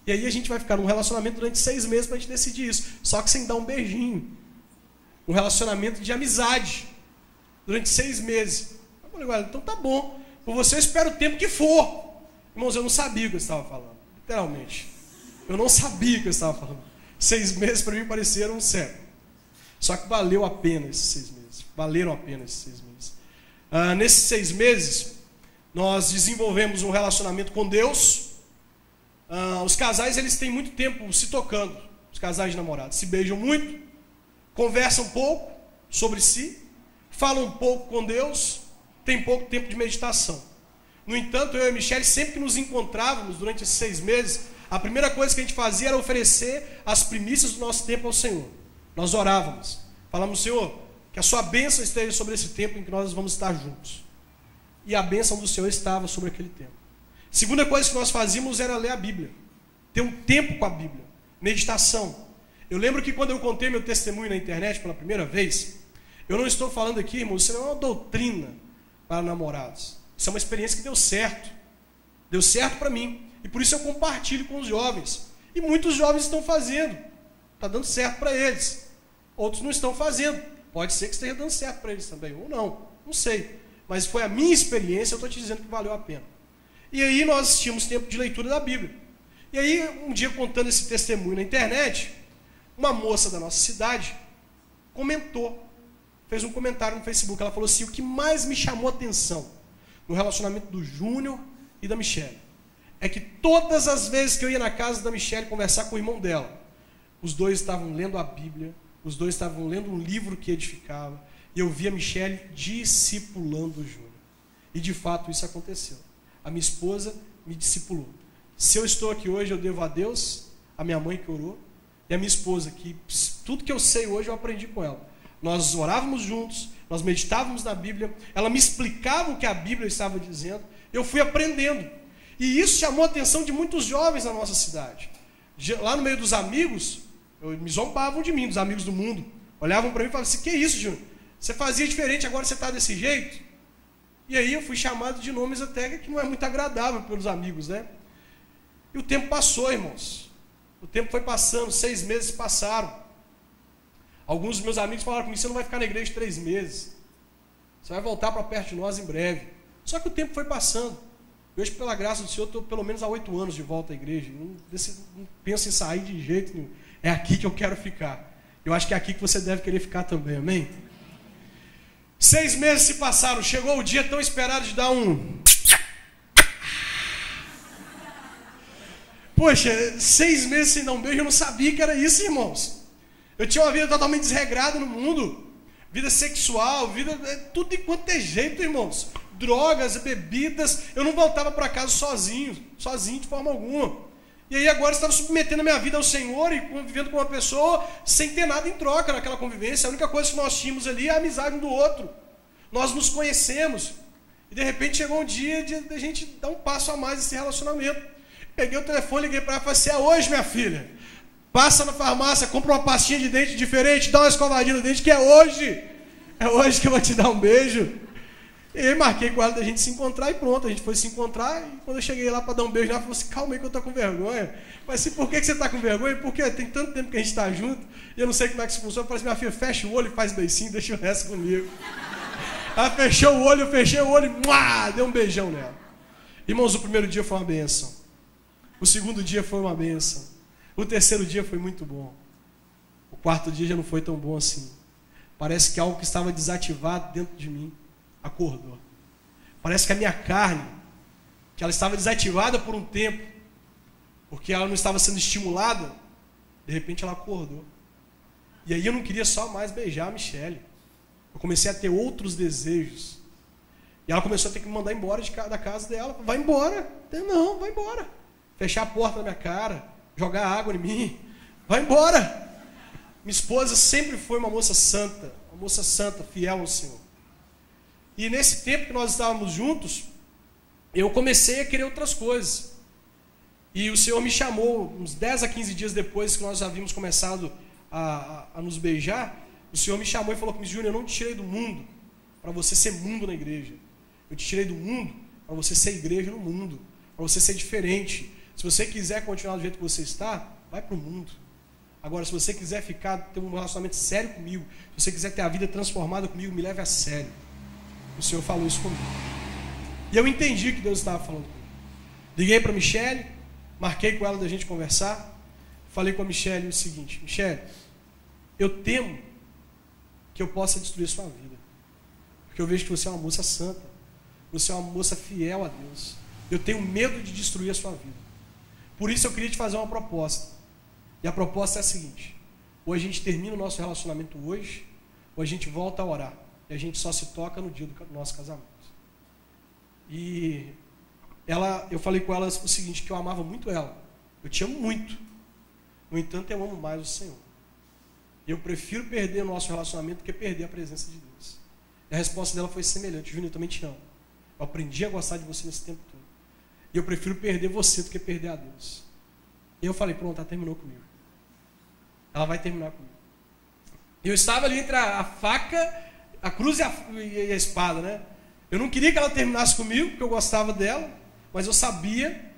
E aí a gente vai ficar num relacionamento durante 6 meses para a gente decidir isso. Só que sem dar um beijinho. Um relacionamento de amizade. Durante 6 meses. Eu falei, olha, então tá bom. Por você eu espero o tempo que for. Irmãos, eu não sabia o que eu estava falando. Literalmente. Eu não sabia o que eu estava falando. 6 meses para mim pareceram um século. Só que valeu a pena esses 6 meses. Valeram a pena esses 6 meses. Nesses 6 meses, nós desenvolvemos um relacionamento com Deus. Os casais, eles têm muito tempo se tocando. Os casais de namorados se beijam muito, conversam um pouco sobre si, falam um pouco com Deus, tem pouco tempo de meditação. No entanto, eu e a Michelle, sempre que nos encontrávamos durante esses 6 meses, a primeira coisa que a gente fazia era oferecer as primícias do nosso tempo ao Senhor. Nós orávamos, falamos: Senhor, que a sua bênção esteja sobre esse tempo em que nós vamos estar juntos. E a bênção do Senhor estava sobre aquele tempo. Segunda coisa que nós fazíamos era ler a Bíblia, ter um tempo com a Bíblia, meditação. Eu lembro que quando eu contei meu testemunho na internet pela primeira vez, eu não estou falando aqui, irmãos, isso não é uma doutrina para namorados. Isso é uma experiência que deu certo para mim, e por isso eu compartilho com os jovens. E muitos jovens estão fazendo, está dando certo para eles. Outros não estão fazendo, pode ser que esteja dando certo para eles também, ou não sei. Mas foi a minha experiência, eu estou te dizendo que valeu a pena. E aí nós tínhamos tempo de leitura da Bíblia. E aí, um dia, contando esse testemunho na internet, uma moça da nossa cidade comentou, fez um comentário no Facebook. Ela falou assim: o que mais me chamou a atenção no relacionamento do Júnior e da Michelle é que todas as vezes que eu ia na casa da Michelle conversar com o irmão dela, os dois estavam lendo a Bíblia, os dois estavam lendo um livro que edificava, e eu via a Michelle discipulando o Júnior. E de fato isso aconteceu. A minha esposa me discipulou. Se eu estou aqui hoje, eu devo a Deus, a minha mãe que orou, e a minha esposa, que tudo que eu sei hoje eu aprendi com ela. Nós orávamos juntos, nós meditávamos na Bíblia, ela me explicava o que a Bíblia estava dizendo, eu fui aprendendo. E isso chamou a atenção de muitos jovens na nossa cidade. Lá no meio dos amigos, me zombavam de mim, dos amigos do mundo. Olhavam para mim e falavam assim: que isso, Júnior? Você fazia diferente, agora você está desse jeito? E aí eu fui chamado de nomes até que não é muito agradável pelos amigos, né? E o tempo passou, irmãos. O tempo foi passando, 6 meses passaram. Alguns dos meus amigos falaram comigo: você não vai ficar na igreja 3 meses. Você vai voltar para perto de nós em breve. Só que o tempo foi passando. Hoje, pela graça do Senhor, estou pelo menos há 8 anos de volta à igreja. Não penso em sair de jeito nenhum. É aqui que eu quero ficar. Eu acho que é aqui que você deve querer ficar também, amém? 6 meses se passaram, chegou o dia tão esperado de dar um... Poxa, 6 meses sem dar um beijo, eu não sabia que era isso, irmãos. Eu tinha uma vida totalmente desregrada no mundo. Vida sexual, vida... tudo de quanto é jeito, irmãos. Drogas, bebidas. Eu não voltava para casa sozinho de forma alguma. E aí agora eu estava submetendo a minha vida ao Senhor e convivendo com uma pessoa sem ter nada em troca naquela convivência. A única coisa que nós tínhamos ali é a amizade um do outro. Nós nos conhecemos. E de repente chegou um dia de a gente dar um passo a mais nesse relacionamento. Peguei o telefone, liguei para ela e falei assim: é hoje, minha filha. Passa na farmácia, compra uma pastinha de dente diferente, dá uma escovadinha no dente, que é hoje. É hoje que eu vou te dar um beijo. E aí marquei com ela da gente se encontrar e pronto, a gente foi se encontrar. E quando eu cheguei lá para dar um beijo, ela falou assim: calma aí que eu estou com vergonha. Mas assim, por que você está com vergonha? Porque tem tanto tempo que a gente está junto e eu não sei como é que isso funciona. Eu falei assim: minha filha, fecha o olho e faz beicinho, deixa o resto comigo. Ela fechou o olho, eu fechei o olho e deu um beijão nela. Irmãos, o primeiro dia foi uma bênção. O segundo dia foi uma bênção. O terceiro dia foi muito bom. O quarto dia já não foi tão bom assim. Parece que algo que estava desativado dentro de mim acordou. Parece que a minha carne, que ela estava desativada por um tempo, porque ela não estava sendo estimulada, de repente ela acordou. E aí eu não queria só mais beijar a Michelle. Eu comecei a ter outros desejos. E ela começou a ter que me mandar embora da casa dela. Vai embora. Não, vai embora. Fechar a porta na minha cara, jogar água em mim. Vai embora. Minha esposa sempre foi uma moça santa, fiel ao Senhor. E nesse tempo que nós estávamos juntos, eu comecei a querer outras coisas. E o Senhor me chamou, uns 10 a 15 dias depois que nós já havíamos começado a nos beijar, o Senhor me chamou e falou comigo: Júnior, eu não te tirei do mundo para você ser mundo na igreja. Eu te tirei do mundo para você ser igreja no mundo, para você ser diferente. Se você quiser continuar do jeito que você está, vai para o mundo. Agora, se você quiser ter um relacionamento sério comigo, se você quiser ter a vida transformada comigo, me leve a sério. O Senhor falou isso comigo. E eu entendi que Deus estava falando comigo. Liguei para a Michelle, marquei com ela da gente conversar. Falei com a Michelle o seguinte: Michelle, eu temo que eu possa destruir sua vida. Porque eu vejo que você é uma moça santa, você é uma moça fiel a Deus. Eu tenho medo de destruir a sua vida. Por isso eu queria te fazer uma proposta. E a proposta é a seguinte: ou a gente termina o nosso relacionamento hoje, ou a gente volta a orar. E a gente só se toca no dia do nosso casamento. E eu falei com ela o seguinte, que eu amava muito ela. Eu te amo muito. No entanto, eu amo mais o Senhor. Eu prefiro perder o nosso relacionamento do que perder a presença de Deus. E a resposta dela foi semelhante: Júnior, eu também te amo. Eu aprendi a gostar de você nesse tempo todo. E eu prefiro perder você do que perder a Deus. E eu falei: pronto, ela terminou comigo. Ela vai terminar comigo. Eu estava ali entre a faca, a cruz e a espada, né? Eu não queria que ela terminasse comigo, porque eu gostava dela, mas eu sabia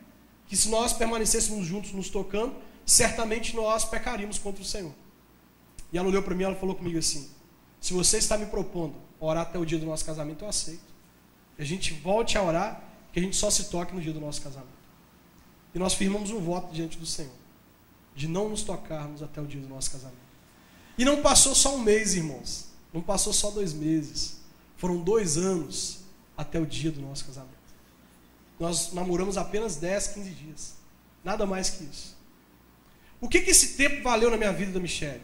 que se nós permanecêssemos juntos nos tocando, certamente nós pecaríamos contra o Senhor. E ela olhou para mim e ela falou comigo assim: se você está me propondo orar até o dia do nosso casamento, eu aceito. Que a gente volte a orar, que a gente só se toque no dia do nosso casamento. E nós firmamos um voto diante do Senhor, de não nos tocarmos até o dia do nosso casamento. E não passou só um mês, irmãos. Não passou só 2 meses. Foram 2 anos até o dia do nosso casamento. Nós namoramos apenas 10, 15 dias. Nada mais que isso. O que esse tempo valeu na minha vida da Michele?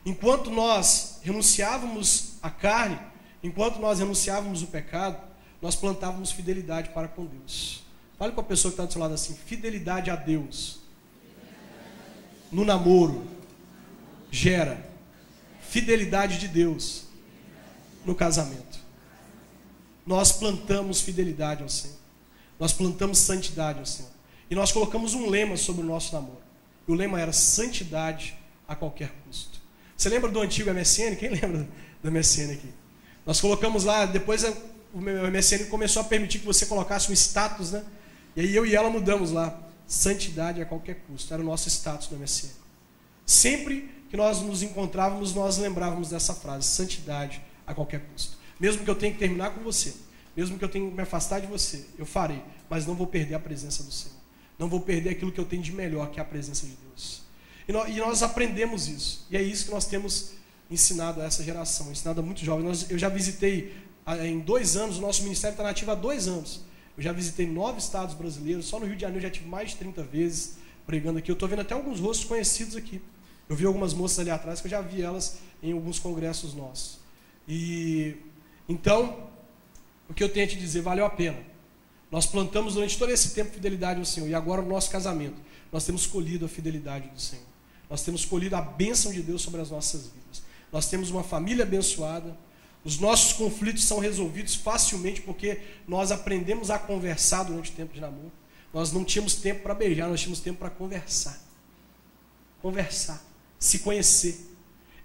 Enquanto nós renunciávamos à carne, enquanto nós renunciávamos o pecado, nós plantávamos fidelidade para com Deus. Fale com a pessoa que está do seu lado assim: fidelidade a Deus no namoro gera fidelidade de Deus no casamento. Nós plantamos fidelidade ao Senhor. Nós plantamos santidade ao Senhor. E nós colocamos um lema sobre o nosso namoro. E o lema era santidade a qualquer custo. Você lembra do antigo MSN? Quem lembra do MSN aqui? Nós colocamos lá, depois o MSN começou a permitir que você colocasse um status, né? E aí eu e ela mudamos lá. Santidade a qualquer custo. Era o nosso status do MSN. Sempre que nós nos encontrávamos, nós lembrávamos dessa frase: santidade a qualquer custo. Mesmo que eu tenha que terminar com você, mesmo que eu tenha que me afastar de você, eu farei, mas não vou perder a presença do Senhor. Não vou perder aquilo que eu tenho de melhor, que é a presença de Deus. E nós aprendemos isso. E é isso que nós temos ensinado a essa geração, ensinado a muitos jovens. Eu já visitei, em 2 anos, o nosso ministério está nativo há 2 anos. Eu já visitei 9 estados brasileiros, só no Rio de Janeiro eu já tive mais de 30 vezes pregando aqui. Eu estou vendo até alguns rostos conhecidos aqui. Eu vi algumas moças ali atrás que eu já vi elas em alguns congressos nossos. E então, o que eu tenho a te dizer, valeu a pena. Nós plantamos durante todo esse tempo fidelidade ao Senhor. E agora no nosso casamento, nós temos colhido a fidelidade do Senhor. Nós temos colhido a bênção de Deus sobre as nossas vidas. Nós temos uma família abençoada. Os nossos conflitos são resolvidos facilmente porque nós aprendemos a conversar durante o tempo de namoro. Nós não tínhamos tempo para beijar, nós tínhamos tempo para conversar. Conversar, se conhecer.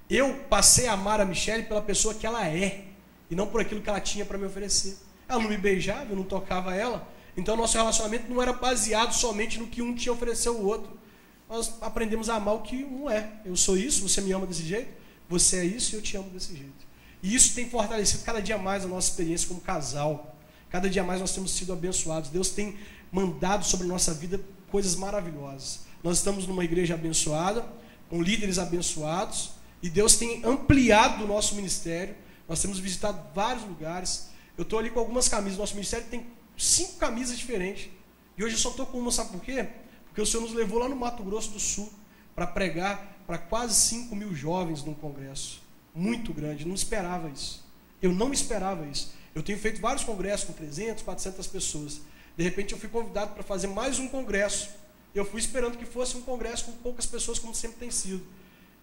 Eu passei a amar a Michele pela pessoa que ela é, e não por aquilo que ela tinha para me oferecer. Ela não me beijava, eu não tocava ela. Então nosso relacionamento não era baseado somente no que um tinha a oferecer ao outro. Nós aprendemos a amar o que um é. Eu sou isso, você me ama desse jeito. Você é isso e eu te amo desse jeito. E isso tem fortalecido cada dia mais a nossa experiência como casal. Cada dia mais nós temos sido abençoados. Deus tem mandado sobre a nossa vida coisas maravilhosas. Nós estamos numa igreja abençoada, com líderes abençoados, e Deus tem ampliado o nosso ministério. Nós temos visitado vários lugares. Eu estou ali com algumas camisas. Nosso ministério tem 5 camisas diferentes. E hoje eu só estou com uma, sabe por quê? Porque o Senhor nos levou lá no Mato Grosso do Sul para pregar para quase 5.000 jovens num congresso. Muito grande. Não esperava isso. Eu não esperava isso. Eu tenho feito vários congressos com 300, 400 pessoas. De repente eu fui convidado para fazer mais um congresso. Eu fui esperando que fosse um congresso com poucas pessoas, como sempre tem sido.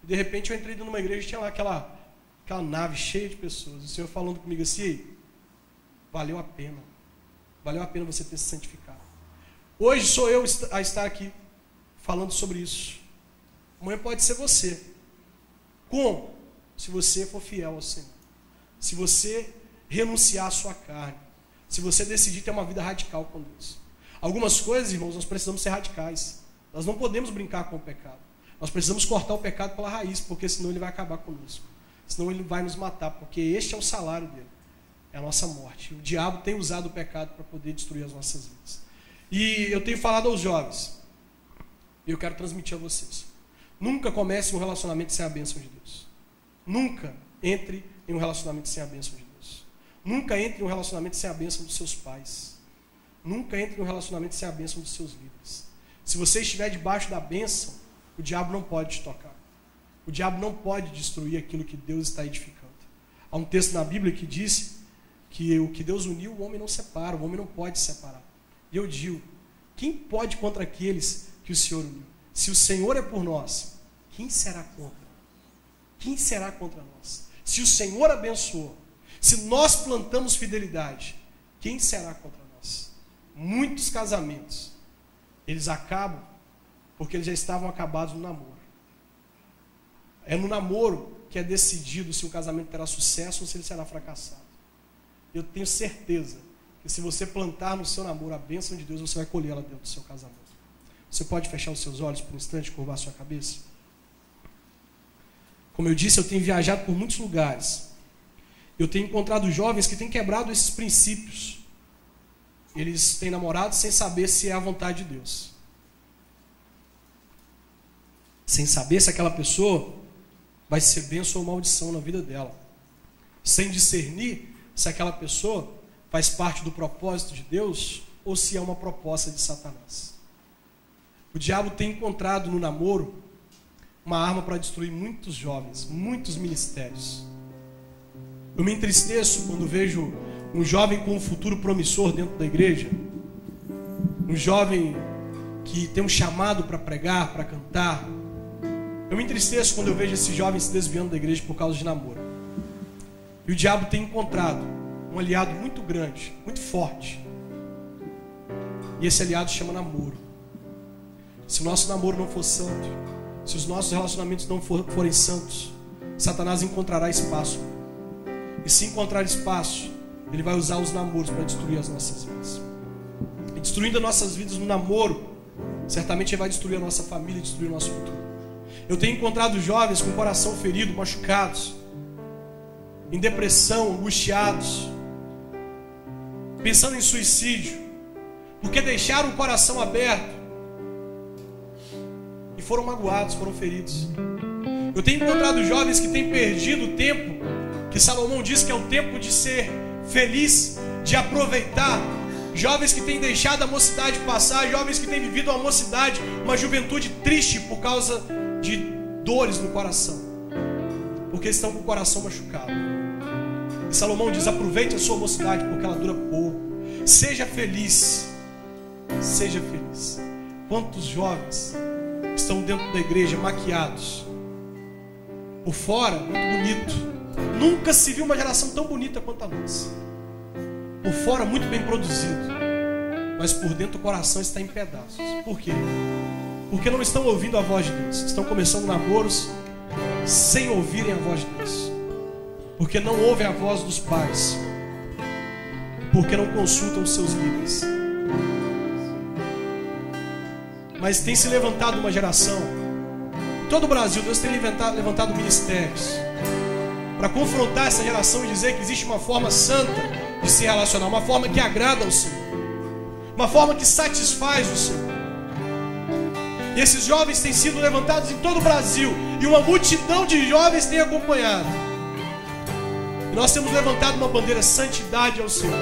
E de repente eu entrei numa igreja e tinha lá aquela nave cheia de pessoas. O Senhor falando comigo assim: valeu a pena. Valeu a pena você ter se santificado. Hoje sou eu a estar aqui falando sobre isso. Amanhã pode ser você. Como? Se você for fiel ao Senhor. Se você renunciar à sua carne. Se você decidir ter uma vida radical com Deus. Algumas coisas, irmãos, nós precisamos ser radicais. Nós não podemos brincar com o pecado. Nós precisamos cortar o pecado pela raiz, porque senão ele vai acabar conosco. Senão ele vai nos matar, porque este é o salário dele. É a nossa morte. O diabo tem usado o pecado para poder destruir as nossas vidas. E eu tenho falado aos jovens, e eu quero transmitir a vocês: nunca comece um relacionamento sem a bênção de Deus. Nunca entre em um relacionamento sem a bênção de Deus. Nunca entre em um relacionamento sem a bênção dos seus pais. Nunca entre em um relacionamento sem a bênção dos seus líderes. Se você estiver debaixo da bênção, o diabo não pode te tocar. O diabo não pode destruir aquilo que Deus está edificando. Há um texto na Bíblia que diz que o que Deus uniu, o homem não separa, o homem não pode separar. E eu digo, quem pode contra aqueles que o Senhor uniu? Se o Senhor é por nós, quem será contra? Quem será contra nós? Se o Senhor abençoou, se nós plantamos fidelidade, quem será contra nós? Muitos casamentos, eles acabam porque eles já estavam acabados no namoro. É no namoro que é decidido se o casamento terá sucesso ou se ele será fracassado. Eu tenho certeza que se você plantar no seu namoro a bênção de Deus, você vai colhê-la dentro do seu casamento. Você pode fechar os seus olhos por um instante, curvar a sua cabeça? Como eu disse, eu tenho viajado por muitos lugares. Eu tenho encontrado jovens que têm quebrado esses princípios. Eles têm namorado sem saber se é a vontade de Deus. Sem saber se aquela pessoa vai ser bênção ou maldição na vida dela. Sem discernir se aquela pessoa faz parte do propósito de Deus ou se é uma proposta de Satanás. O diabo tem encontrado no namoro uma arma para destruir muitos jovens, muitos ministérios. Eu me entristeço quando vejo um jovem com um futuro promissor dentro da igreja, um jovem que tem um chamado para pregar, para cantar. Eu me entristeço quando eu vejo esse jovem se desviando da igreja por causa de namoro. E o diabo tem encontrado um aliado muito grande, muito forte. E esse aliado se chama namoro. Se o nosso namoro não for santo, se os nossos relacionamentos não forem santos, Satanás encontrará espaço. E se encontrar espaço, ele vai usar os namoros para destruir as nossas vidas. E destruindo as nossas vidas no namoro, certamente ele vai destruir a nossa família e destruir o nosso futuro. Eu tenho encontrado jovens com o coração ferido, machucados, em depressão, angustiados, pensando em suicídio, porque deixaram o coração aberto e foram magoados, foram feridos. Eu tenho encontrado jovens que têm perdido o tempo que Salomão diz que é o tempo de ser feliz, de aproveitar. Jovens que têm deixado a mocidade passar, jovens que têm vivido uma mocidade, uma juventude triste por causa de dores no coração, porque estão com o coração machucado. E Salomão diz: aproveite a sua mocidade, porque ela dura pouco. Seja feliz, seja feliz. Quantos jovens estão dentro da igreja maquiados, por fora muito bonito, nunca se viu uma geração tão bonita quanto a nossa, por fora muito bem produzido, mas por dentro o coração está em pedaços. Por quê? Porque não estão ouvindo a voz de Deus. Estão começando namoros sem ouvirem a voz de Deus, porque não ouvem a voz dos pais, porque não consultam os seus líderes. Mas tem se levantado uma geração, em todo o Brasil, Deus tem levantado ministérios para confrontar essa geração e dizer que existe uma forma santa de se relacionar, uma forma que agrada ao Senhor, uma forma que satisfaz o Senhor. E esses jovens têm sido levantados em todo o Brasil, e uma multidão de jovens tem acompanhado. E nós temos levantado uma bandeira: santidade ao Senhor.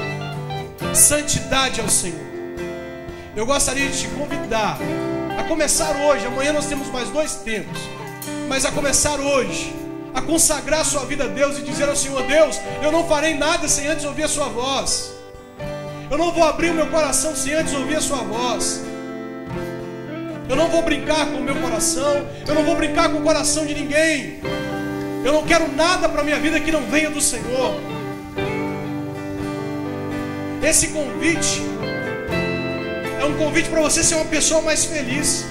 Santidade ao Senhor. Eu gostaria de te convidar a começar hoje. Amanhã nós temos mais 2 tempos, mas a começar hoje, a consagrar a sua vida a Deus e dizer ao Senhor: Deus, eu não farei nada sem antes ouvir a sua voz. Eu não vou abrir o meu coração sem antes ouvir a sua voz. Eu não vou brincar com o meu coração. Eu não vou brincar com o coração de ninguém. Eu não quero nada para a minha vida que não venha do Senhor. Esse convite é um convite para você ser uma pessoa mais feliz.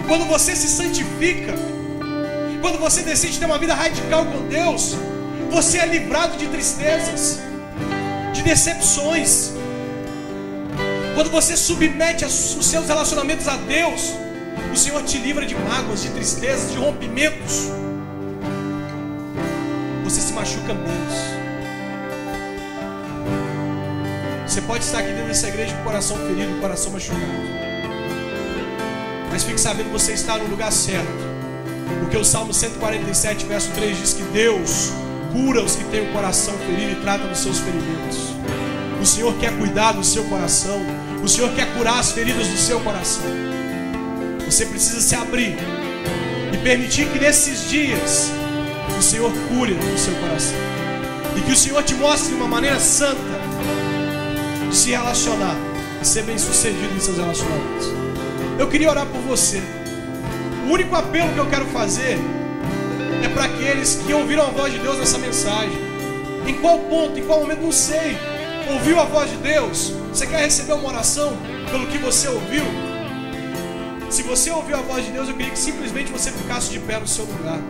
Quando você se santifica, quando você decide ter uma vida radical com Deus, você é livrado de tristezas, de decepções. Quando você submete os seus relacionamentos a Deus, o Senhor te livra de mágoas, de tristezas, de rompimentos. Você se machuca menos. Você pode estar aqui dentro dessa igreja com o coração ferido, com o coração machucado, mas fique sabendo que você está no lugar certo, porque o Salmo 147, verso 3 diz que Deus cura os que têm o coração ferido e trata dos seus ferimentos. O Senhor quer cuidar do seu coração. O Senhor quer curar as feridas do seu coração. Você precisa se abrir e permitir que nesses dias o Senhor cure o seu coração. E que o Senhor te mostre uma maneira santa de se relacionar e ser bem sucedido em seus relacionamentos. Eu queria orar por você. O único apelo que eu quero fazer é para aqueles que ouviram a voz de Deus nessa mensagem. Em qual ponto, em qual momento, não sei. Ouviu a voz de Deus? Você quer receber uma oração pelo que você ouviu? Se você ouviu a voz de Deus, eu queria que simplesmente você ficasse de pé no seu lugar.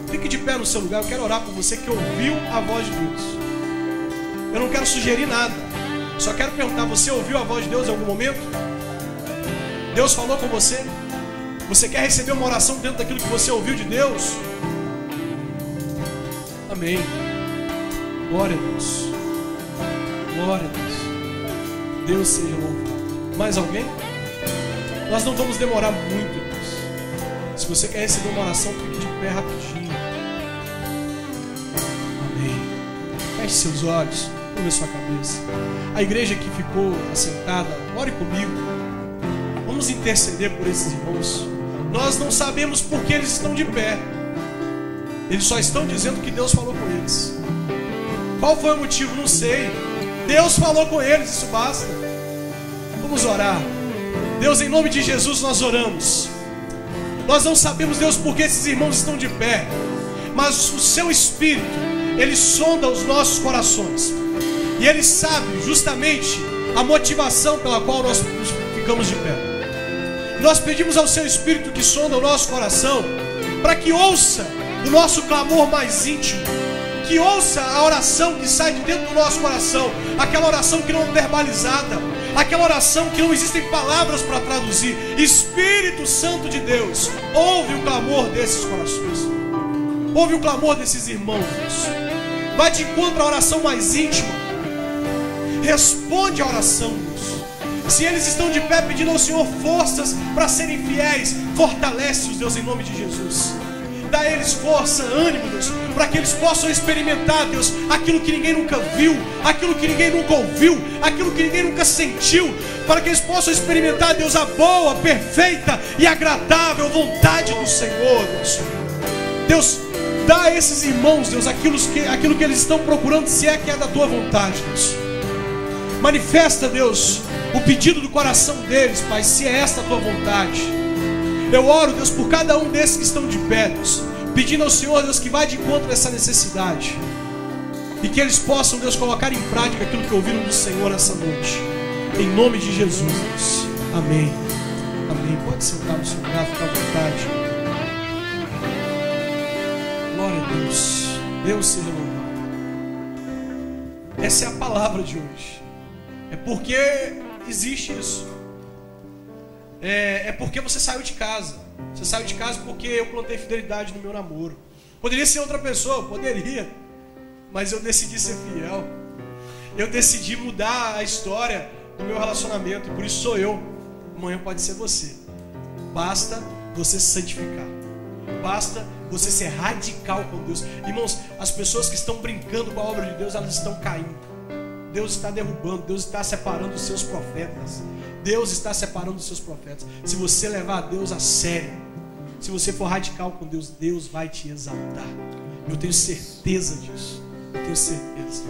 Fique de pé no seu lugar. Eu quero orar por você que ouviu a voz de Deus. Eu não quero sugerir nada. Só quero perguntar, você ouviu a voz de Deus em algum momento? Deus falou com você? Você quer receber uma oração dentro daquilo que você ouviu de Deus? Amém. Glória a Deus. Glória a Deus. Deus seja louvado. Mais alguém? Nós não vamos demorar muito, Deus. Se você quer receber uma oração, fique de pé rapidinho. Amém. Feche seus olhos. Curva sua cabeça. A igreja que ficou assentada, ore comigo. Vamos interceder por esses irmãos. Nós não sabemos por que eles estão de pé. Eles só estão dizendo que Deus falou com eles. Qual foi o motivo? Não sei. Deus falou com eles, isso basta. Vamos orar. Deus, em nome de Jesus nós oramos. Nós não sabemos, Deus, por que esses irmãos estão de pé, mas o seu Espírito, Ele sonda os nossos corações. E Ele sabe justamente a motivação pela qual nós ficamos de pé. Nós pedimos ao seu Espírito que sonda o nosso coração, para que ouça o nosso clamor mais íntimo, que ouça a oração que sai de dentro do nosso coração, aquela oração que não é verbalizada, aquela oração que não existem palavras para traduzir. Espírito Santo de Deus, ouve o clamor desses corações, ouve o clamor desses irmãos, Deus. Vai de encontro à oração mais íntima, responde a oração, Deus. Se eles estão de pé pedindo ao Senhor forças para serem fiéis, fortalece-os, Deus, em nome de Jesus. Dá a eles força, ânimo, Deus, para que eles possam experimentar, Deus, aquilo que ninguém nunca viu, aquilo que ninguém nunca ouviu, aquilo que ninguém nunca sentiu, para que eles possam experimentar, Deus, a boa, perfeita e agradável vontade do Senhor, Deus. Deus, dá a esses irmãos, Deus, aquilo que eles estão procurando, se é que é da tua vontade, Deus. Manifesta, Deus, o pedido do coração deles, Pai, se é esta a tua vontade. Eu oro, Deus, por cada um desses que estão de pé, Deus, pedindo ao Senhor, Deus, que vá de encontro a essa necessidade, e que eles possam, Deus, colocar em prática aquilo que ouviram do Senhor nessa noite, em nome de Jesus, Deus. Amém. Amém. Pode sentar no seu lugar, fica à vontade. Glória a Deus. Deus seja louvado. Essa é a palavra de hoje. É porque existe isso. É porque você saiu de casa. Você saiu de casa porque eu plantei fidelidade no meu namoro. Poderia ser outra pessoa, poderia, mas eu decidi ser fiel. Eu decidi mudar a história do meu relacionamento, e por isso sou eu. Amanhã pode ser você. Basta você se santificar. Basta você ser radical com Deus. Irmãos, as pessoas que estão brincando com a obra de Deus, elas estão caindo. Deus está derrubando, Deus está separando os seus profetas. Deus está separando os seus profetas. Se você levar a Deus a sério, se você for radical com Deus, Deus vai te exaltar. Eu tenho certeza disso. Eu tenho certeza.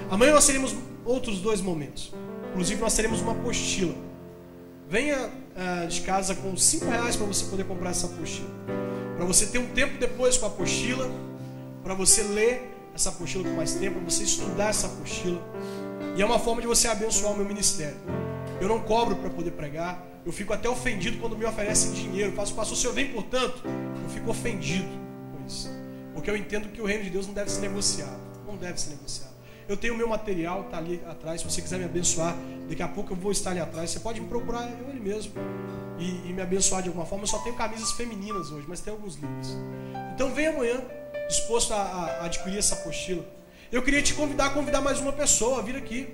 Amanhã nós teremos outros 2 momentos. Inclusive nós teremos uma apostila. Venha de casa com R$5 para você poder comprar essa apostila. Para você ter um tempo depois com a apostila, para você ler essa apostila com mais tempo, para você estudar essa apostila. E é uma forma de você abençoar o meu ministério. Eu não cobro para poder pregar. Eu fico até ofendido quando me oferecem dinheiro. Faço, pastor, o senhor vem portanto? Eu fico ofendido com isso. Porque eu entendo que o reino de Deus não deve ser negociado. Não deve ser negociado. Eu tenho o meu material, está ali atrás. Se você quiser me abençoar, daqui a pouco eu vou estar ali atrás. Você pode me procurar eu ali mesmo e me abençoar de alguma forma. Eu só tenho camisas femininas hoje, mas tem alguns livros. Então vem amanhã disposto a adquirir essa apostila. Eu queria te convidar a convidar mais uma pessoa a vir aqui.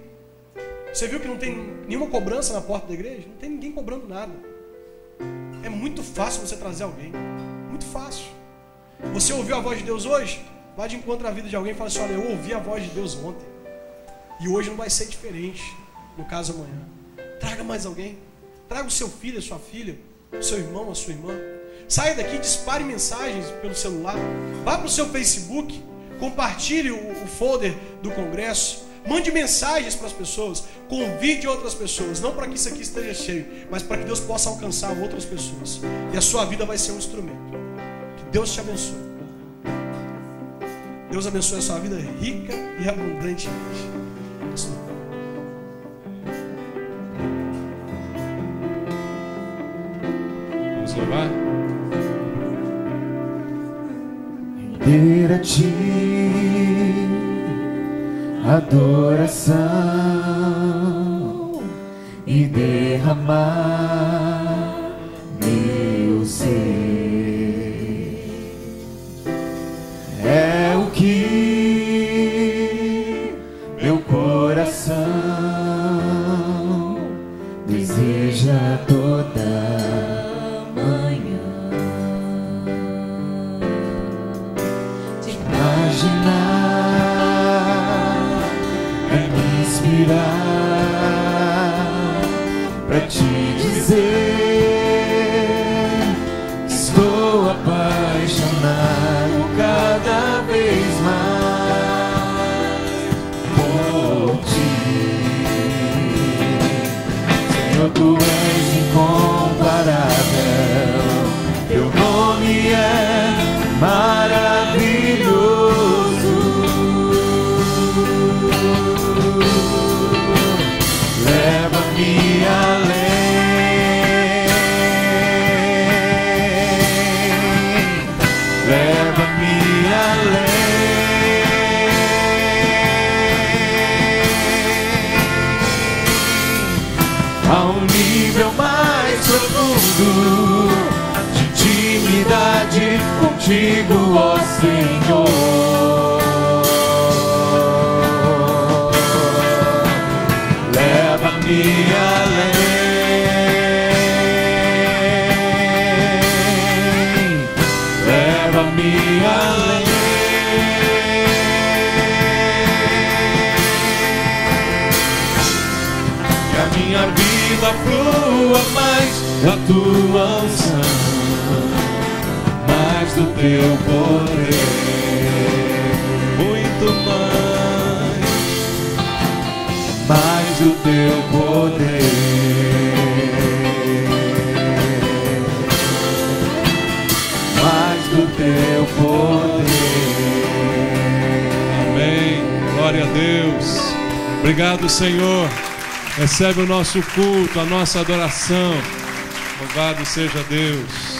Você viu que não tem nenhuma cobrança na porta da igreja? Não tem ninguém cobrando nada. É muito fácil você trazer alguém. Muito fácil. Você ouviu a voz de Deus hoje? Vá de encontro à vida de alguém e fala assim: olha, eu ouvi a voz de Deus ontem e hoje não vai ser diferente, no caso amanhã. Traga mais alguém. Traga o seu filho, a sua filha, o seu irmão, a sua irmã. Saia daqui, dispare mensagens pelo celular. Vá para o seu Facebook, compartilhe o folder do congresso. Mande mensagens para as pessoas. Convide outras pessoas. Não para que isso aqui esteja cheio, mas para que Deus possa alcançar outras pessoas. E a sua vida vai ser um instrumento. Que Deus te abençoe. Deus abençoe a sua vida rica e abundantemente. Vamos louvar? Render a ti adoração e derramar meu ser. É o que meu coração deseja toda manhã. Te imaginar é me inspirar pra te dizer que estou apaixonado cada vez mais por ti. Senhor, tu és incomparável, teu nome é maravilhoso. Leva-me além, leva-me além, a um nível mais profundo de intimidade contigo, ó Senhor. Leva-me além, leva-me além. Que a minha vida flua mais da tua unção, mais do teu poder, muito mais do teu poder, mais do teu poder. Amém. Glória a Deus. Obrigado, Senhor. Recebe o nosso culto, a nossa adoração. Louvado seja Deus.